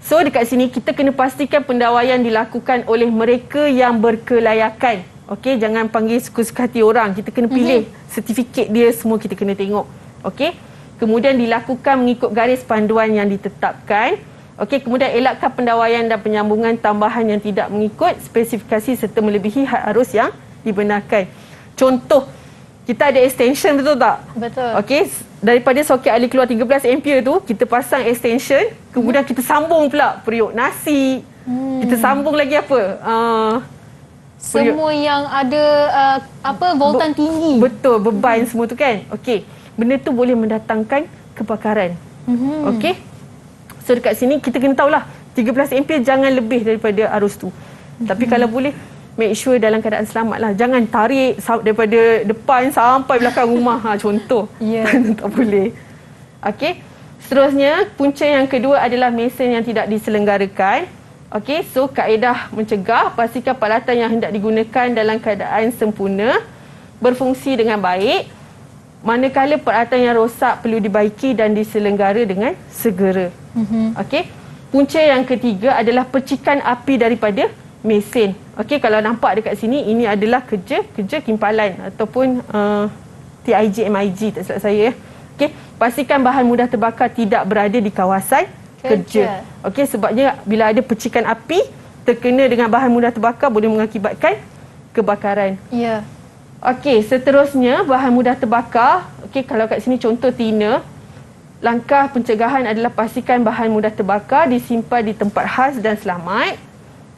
So dekat sini kita kena pastikan pendawaian dilakukan oleh mereka yang berkelayakan. Okey, jangan panggil suka-suka hati orang. Kita kena pilih sertifikat dia, semua kita kena tengok. Okey. Kemudian dilakukan mengikut garis panduan yang ditetapkan. Okey, kemudian elakkan pendawaian dan penyambungan tambahan yang tidak mengikut spesifikasi serta melebihi had arus yang dibenarkan. Contoh, kita ada extension, betul tak? Betul. Okey, daripada soket alih keluar 13 ampere tu, kita pasang extension, kemudian kita sambung pula periuk nasi. Kita sambung lagi apa? Semua yang ada voltan tinggi. Betul, beban semua tu kan. Okey, benda tu boleh mendatangkan kebakaran. Okey. So dekat sini kita kena tahulah 13 ampere jangan lebih daripada arus tu. Tapi kalau boleh, make sure dalam keadaan selamat lah. Jangan tarik daripada depan sampai belakang rumah. Contoh. Ya. Tak boleh. Okey. Seterusnya, punca yang kedua adalah mesin yang tidak diselenggarakan. Okey, so kaedah mencegah, pastikan peralatan yang hendak digunakan dalam keadaan sempurna, berfungsi dengan baik. Manakala peralatan yang rosak perlu dibaiki dan diselenggara dengan segera. Okey. Punca yang ketiga adalah percikan api daripada mesin. Okey, kalau nampak dekat sini, ini adalah kerja kimpalan ataupun TIG MIG, tak silap saya. Okey, pastikan bahan mudah terbakar tidak berada di kawasan kerja. Okey, sebabnya bila ada percikan api terkena dengan bahan mudah terbakar boleh mengakibatkan kebakaran. Ya. Okey, seterusnya bahan mudah terbakar. Okey, kalau kat sini contoh tiner. Langkah pencegahan adalah pastikan bahan mudah terbakar disimpan di tempat khas dan selamat.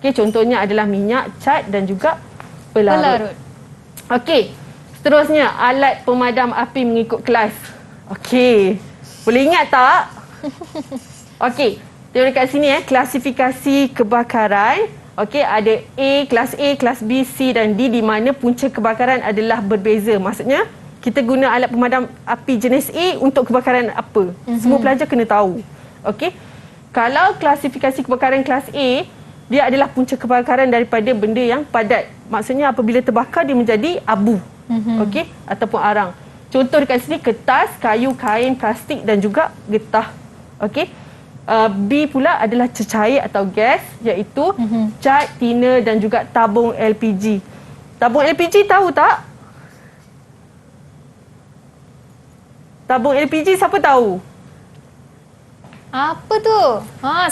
Okey, contohnya adalah minyak, cat dan juga pelarut. Okey, seterusnya alat pemadam api mengikut kelas. Okey, boleh ingat tak? Okey, tengok dekat sini klasifikasi kebakaran. Okey, ada kelas A, kelas B, C dan D, di mana punca kebakaran adalah berbeza. Maksudnya, kita guna alat pemadam api jenis A untuk kebakaran apa. Semua pelajar kena tahu. Okey, kalau klasifikasi kebakaran kelas A, dia adalah punca kebakaran daripada benda yang padat. Maksudnya, apabila terbakar, dia menjadi abu. Okey, ataupun arang. Contoh dekat sini, kertas, kayu, kain, plastik dan juga getah. Okey. B pula adalah cecair atau gas, iaitu cat, tiner dan juga tabung LPG. Tabung LPG tahu tak? Tabung LPG siapa tahu? Apa tu?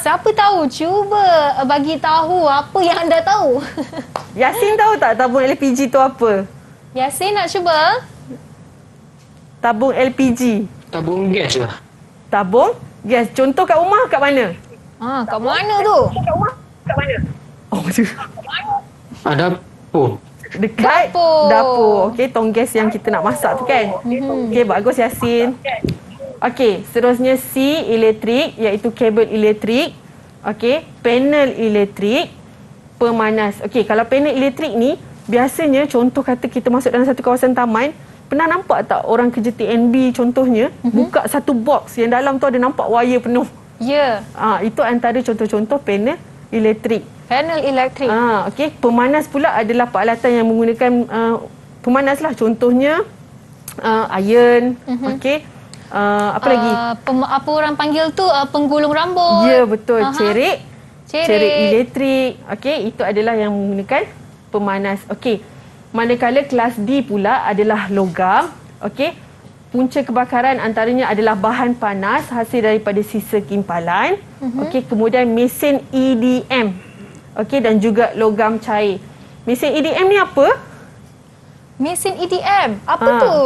Siapa tahu? Cuba bagi tahu apa yang anda tahu. Yasin tahu tak tabung LPG tu apa? Yasin nak cuba? Tabung LPG. Tabung gas lah. Tabung gas. Contoh kat rumah kat mana? Kat mana tu? Oh, tu. Dapur. Dekat dapur. Okey, tong gas yang kita nak masak tu kan? Okey, bagus Yasin. Okey, seterusnya C, elektrik, iaitu kabel elektrik. Okey, panel elektrik, pemanas. Okey, kalau panel elektrik ni, biasanya contoh kata kita masuk dalam satu kawasan taman, pernah nampak tak orang kerja TNB contohnya, buka satu box yang dalam tu ada nampak wire penuh? Ya. Itu antara contoh-contoh panel elektrik. Panel elektrik. Okey, pemanas pula adalah peralatan yang menggunakan pemanas lah. Contohnya iron, okey. Apa lagi? Apa orang panggil tu penggulung rambut. Ya, betul. Cerik elektrik. Okey, itu adalah yang menggunakan pemanas. Okey. Manakala kelas D pula adalah logam. Okey. Punca kebakaran antaranya adalah bahan panas hasil daripada sisa kimpalan. Okey, kemudian mesin EDM. Okey, dan juga logam cair. Mesin EDM ni apa? Mesin EDM. Apa tu?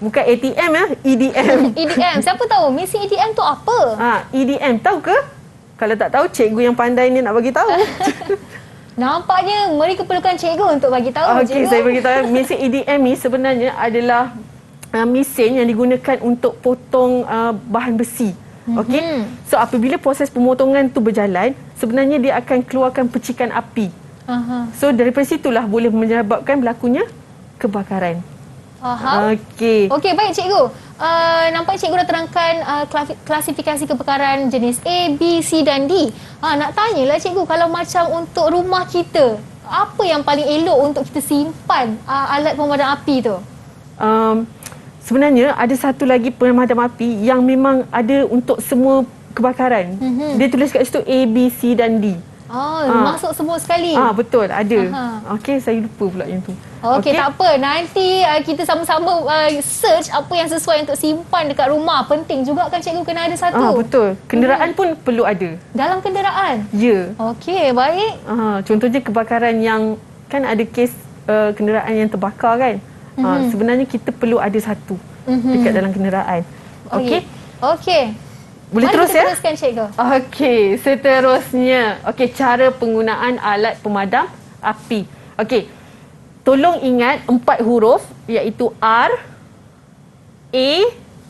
Bukan ATM EDM. EDM. Siapa tahu mesin EDM tu apa? EDM tahu ke? Kalau tak tahu, cikgu yang pandai ni nak bagi tahu. Nampaknya mereka perlukan cikgu untuk bagi tahu. Okey, saya bagi tahu mesin EDM ni sebenarnya adalah mesin yang digunakan untuk potong bahan besi. Okey. So apabila proses pemotongan tu berjalan, sebenarnya dia akan keluarkan percikan api. So daripada situlah boleh menyebabkan berlakunya kebakaran. Faham. Okey. Okey, baik cikgu. Nampak cikgu dah terangkan klasifikasi kebakaran jenis A, B, C dan D. Nak tanyalah cikgu, kalau macam untuk rumah kita, apa yang paling elok untuk kita simpan alat pemadam api tu? Sebenarnya ada satu lagi pemadam api yang memang ada untuk semua kebakaran. Dia tulis kat situ A, B, C dan D. Masuk semua sekali. Betul, ada. Okey, saya lupa pula yang tu. Okey, tak apa. Nanti kita sama-sama search apa yang sesuai untuk simpan dekat rumah. Penting juga kan cikgu kena ada satu. Betul. Kenderaan pun perlu ada. Dalam kenderaan? Ya. Okey, baik. Contohnya kebakaran yang kan ada kes kenderaan yang terbakar kan. Sebenarnya kita perlu ada satu dekat dalam kenderaan. Okey. Okey. Boleh mari terus kita ya? Teruskan cikgu. Okey, seterusnya. Okey, cara penggunaan alat pemadam api. Okey. Tolong ingat 4 huruf iaitu R, A,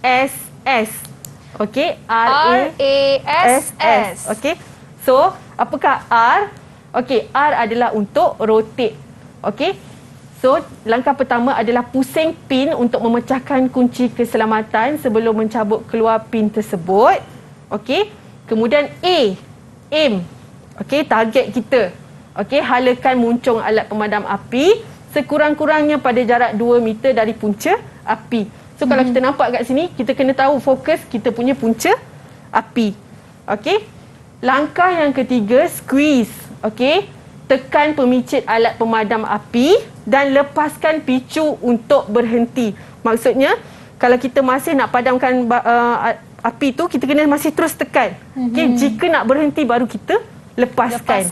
S, S. Okey, R, A, S, S. Okey. So, apakah R? Okey, R adalah untuk rotate. Okey. So, langkah pertama adalah pusing pin untuk memecahkan kunci keselamatan sebelum mencabut keluar pin tersebut. Okey. Kemudian A, aim. Okey, target kita. Okey, halakan muncung alat pemadam api sekurang-kurangnya pada jarak 2 meter dari punca api. So, kalau kita nampak kat sini, kita kena tahu fokus kita punya punca api. Okey. Langkah yang ketiga, squeeze. Okey. Tekan pemicit alat pemadam api dan lepaskan picu untuk berhenti. Maksudnya, kalau kita masih nak padamkan api tu, kita kena masih terus tekan. Okey, jika nak berhenti baru kita lepaskan.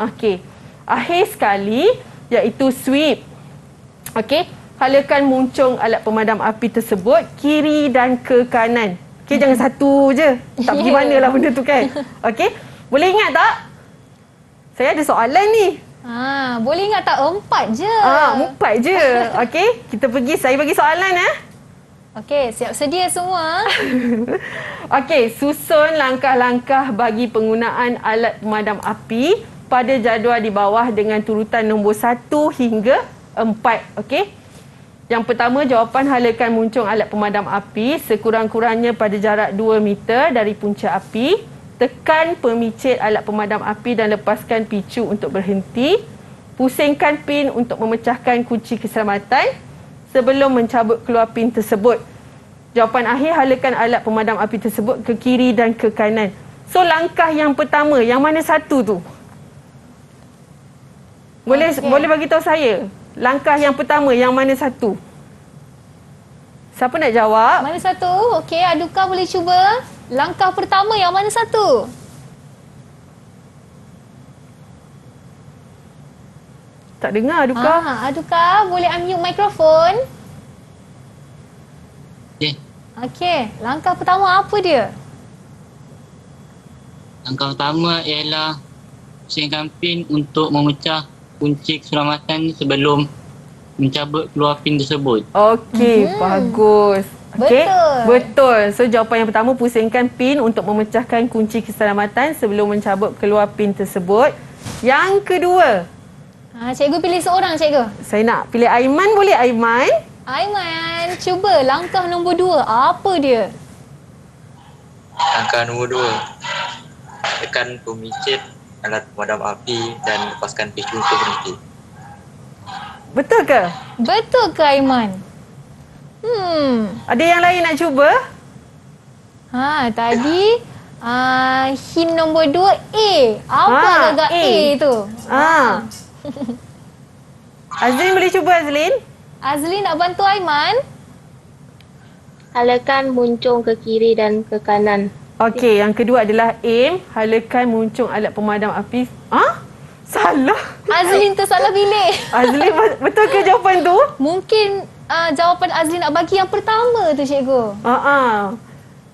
Okey. Akhir sekali iaitu sweep. Okey, halakan muncung alat pemadam api tersebut kiri dan ke kanan. Okey, jangan satu je. Tak pergi manalah benda tu kan. Okey, boleh ingat tak? Saya ada soalan ni. Boleh ingat tak? 4 je. 4 je. Okey, kita pergi. Saya bagi soalan Okey, siap sedia semua. Okey, susun langkah-langkah bagi penggunaan alat pemadam api pada jadual di bawah dengan turutan nombor 1 hingga 4. Okey. Yang pertama, jawapan halakan muncung alat pemadam api sekurang-kurangnya pada jarak 2 meter dari punca api. Tekan pemicit alat pemadam api dan lepaskan picu untuk berhenti. Pusingkan pin untuk memecahkan kunci keselamatan sebelum mencabut keluar pin tersebut. Jawapan akhir, halakan alat pemadam api tersebut ke kiri dan ke kanan. So, langkah yang pertama, yang mana satu tu? Boleh bagi tahu saya? Langkah yang pertama, yang mana satu? Siapa nak jawab? Mana satu? Okey, Aduka boleh cuba. Langkah pertama yang mana satu? Tak dengar Aduka. Aduka, boleh unmute mikrofon? Okey, langkah pertama apa dia? Langkah pertama ialah pusingkan pin untuk memecah kunci keselamatan sebelum mencabut keluar pin tersebut. Okey, bagus. Okay? Betul. So, jawapan yang pertama, pusingkan pin untuk memecahkan kunci keselamatan sebelum mencabut keluar pin tersebut. Yang kedua. Cikgu pilih seorang, cikgu. Saya nak pilih Aiman, boleh Aiman? Aiman, cuba langkah nombor 2. Apa dia? Langkah nombor 2. Tekan pemicit alat pemadam api dan lepaskan picu untuk berhenti. Betul ke? Betul ke Aiman? Ada yang lain nak cuba? Tadi hint nombor 2 A. Apa agak A tu? Azlin boleh cuba, Azlin? Azlin nak bantu Aiman? Halakan muncung ke kiri dan ke kanan. Okey, yang kedua adalah aim, halakan muncung alat pemadam api. Salah. Azlin tersalah pilih. Azlin, betul ke jawapan tu? Mungkin jawapan Azlin nak bagi yang pertama tu, cikgu.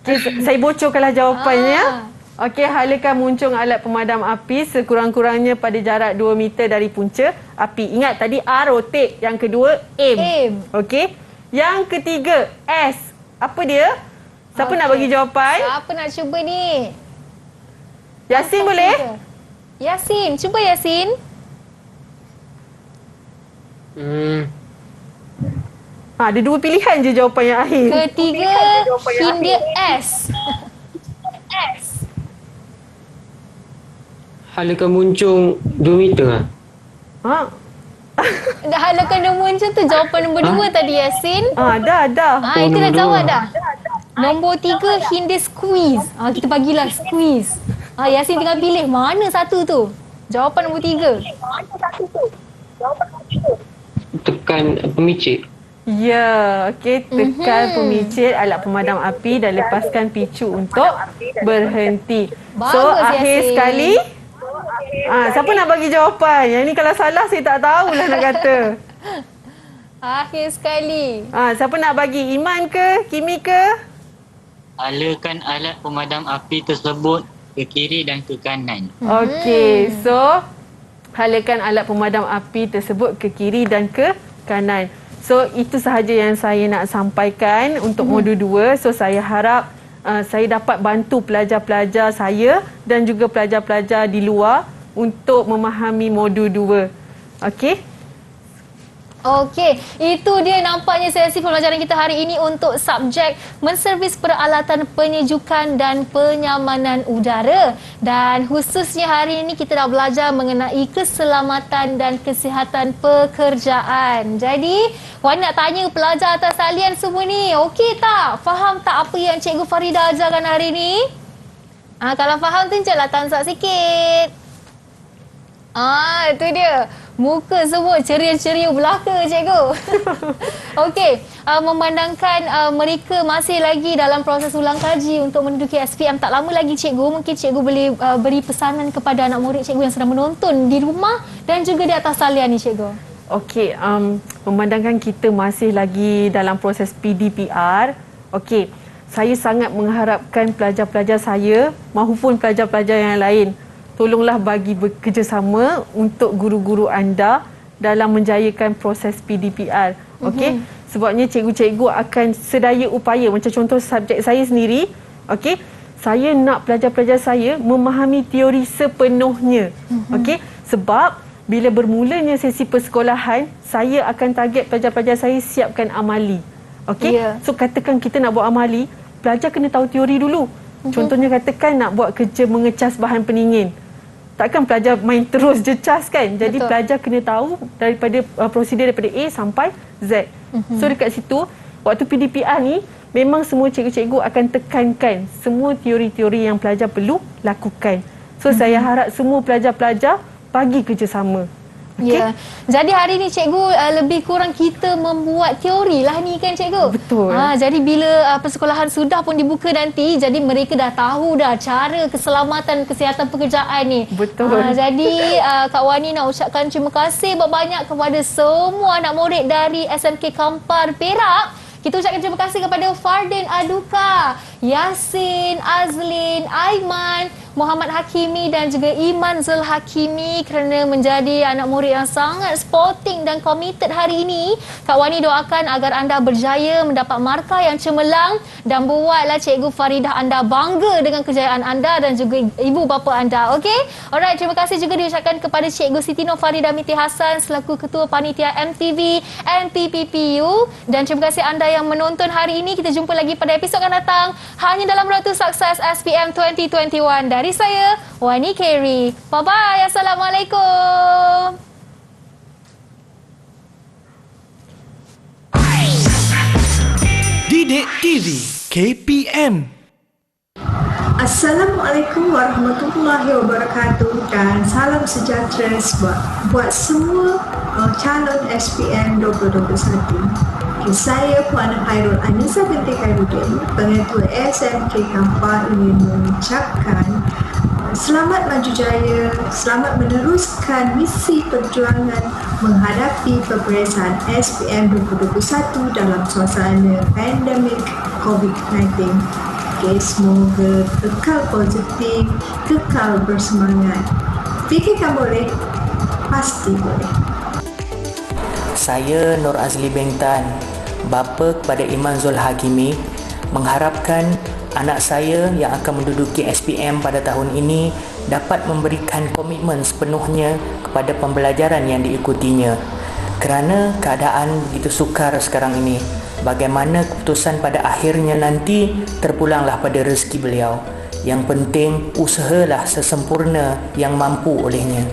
Okay, saya bocorkanlah jawapannya. Okey, halakan muncung alat pemadam api sekurang-kurangnya pada jarak 2 meter dari punca api. Ingat tadi R rotate, yang kedua aim. Okey. Yang ketiga S. Apa dia? Siapa nak bagi jawapan? Siapa nak cuba ni? Yasin boleh? Yasin, cuba Yasin. Ada 2 pilihan je jawapan yang akhir. Ketiga, Hindia S. Halakan muncung 2 meter lah. Dah halakan dia muncul tu jawapan nombor 2 tadi Yasin. Dah. Itu dah jawab dah. Nombor 3 Hindia squeeze. Kita bagilah squeeze. Yasin tinggal pilih mana satu tu. Jawapan nombor 3. Tekan pemicit. Ya, okey. Tekan pemicit alat pemadam api dan lepaskan picu untuk berhenti. So, akhir sekali. Siapa nak bagi jawapan? Yang ni kalau salah saya tak tahulah nak kata. Akhir sekali. Siapa nak bagi? Iman ke? Kimi ke? Halakan alat pemadam api tersebut ke kiri dan ke kanan. Okey, so halakan alat pemadam api tersebut ke kiri dan ke kanan. So itu sahaja yang saya nak sampaikan untuk modul 2. So saya harap saya dapat bantu pelajar-pelajar saya dan juga pelajar-pelajar di luar untuk memahami modul 2. Okey? Okey, itu dia nampaknya sesi pembelajaran kita hari ini untuk subjek menservis peralatan penyejukan dan penyamanan udara. Dan khususnya hari ini kita dah belajar mengenai keselamatan dan kesihatan pekerjaan. Jadi, Wan nak tanya pelajar atas talian semua ni, okey tak? Faham tak apa yang Cikgu Farida ajarkan hari ini? Kalau faham tunjuklah thumbs up sikit. Itu dia. Muka semua ceria-ceria belaka cikgu. Okey, memandangkan mereka masih lagi dalam proses ulang kaji untuk menduduki SPM, tak lama lagi cikgu, mungkin cikgu boleh beri pesanan kepada anak murid cikgu yang sedang menonton di rumah dan juga di atas talian ni cikgu. Okey, memandangkan kita masih lagi dalam proses PDPR, okey, saya sangat mengharapkan pelajar-pelajar saya maupun pelajar-pelajar yang lain, tolonglah bagi bekerjasama untuk guru-guru anda dalam menjayakan proses PDPR. Okey? Sebabnya cikgu-cikgu akan sedaya upaya, macam contoh subjek saya sendiri, okey? Saya nak pelajar-pelajar saya memahami teori sepenuhnya. Okey? Sebab bila bermulanya sesi persekolahan, saya akan target pelajar-pelajar saya siapkan amali. Okey? So katakan kita nak buat amali, pelajar kena tahu teori dulu. Contohnya katakan nak buat kerja mengecas bahan pendingin. Takkan pelajar main terus je cas kan? Jadi pelajar kena tahu daripada prosedur daripada A sampai Z. So dekat situ, waktu PDPR ni, memang semua cikgu-cikgu akan tekankan semua teori-teori yang pelajar perlu lakukan. So saya harap semua pelajar-pelajar bagi kerjasama. Okay? Ya. Jadi hari ni cikgu lebih kurang kita membuat teori lah ni kan cikgu? Betul. Jadi bila persekolahan sudah pun dibuka nanti, jadi mereka dah tahu dah cara keselamatan kesihatan pekerjaan ni. Betul. Jadi Kak Wani nak ucapkan terima kasih banyak kepada semua anak murid dari SMK Kampar Perak. Kita ucapkan terima kasih kepada Fardin Aduka, Yasin, Azlin, Aiman, Muhammad Hakimi dan juga Iman Zul Hakimi kerana menjadi anak murid yang sangat sporting dan committed hari ini. Kak Wani doakan agar anda berjaya mendapat markah yang cemerlang dan buatlah Cikgu Faridah anda bangga dengan kejayaan anda dan juga ibu bapa anda. Okey? Alright, terima kasih juga diucapkan kepada Cikgu Siti Nur Farida Miti Hassan selaku Ketua Panitia MTV NPPPU dan terima kasih anda yang menonton hari ini. Kita jumpa lagi pada episod akan datang hanya dalam Road to Success SPM 2021 dari saya, Wani Kerry. Bye-bye. Assalamualaikum. Didik TV KPM. Assalamualaikum warahmatullahi wabarakatuh dan salam sejahtera buat semua calon SPM 2021. Saya Puan Khairul Anissa binti Khairuddin, Pengetua SMK Kampar ingin mengucapkan selamat maju jaya, selamat meneruskan misi perjuangan menghadapi peperiksaan SPM 2021 dalam suasana pandemik COVID-19. Okey, semoga kekal positif, kekal bersemangat. Fikirkan boleh? Pasti boleh. Saya Nur Azli Bengtan, bapa kepada Iman Zul Hakimi, mengharapkan anak saya yang akan menduduki SPM pada tahun ini dapat memberikan komitmen sepenuhnya kepada pembelajaran yang diikutinya. Kerana keadaan begitu sukar sekarang ini, bagaimana keputusan pada akhirnya nanti terpulanglah pada rezeki beliau. Yang penting usahalah sesempurna yang mampu olehnya.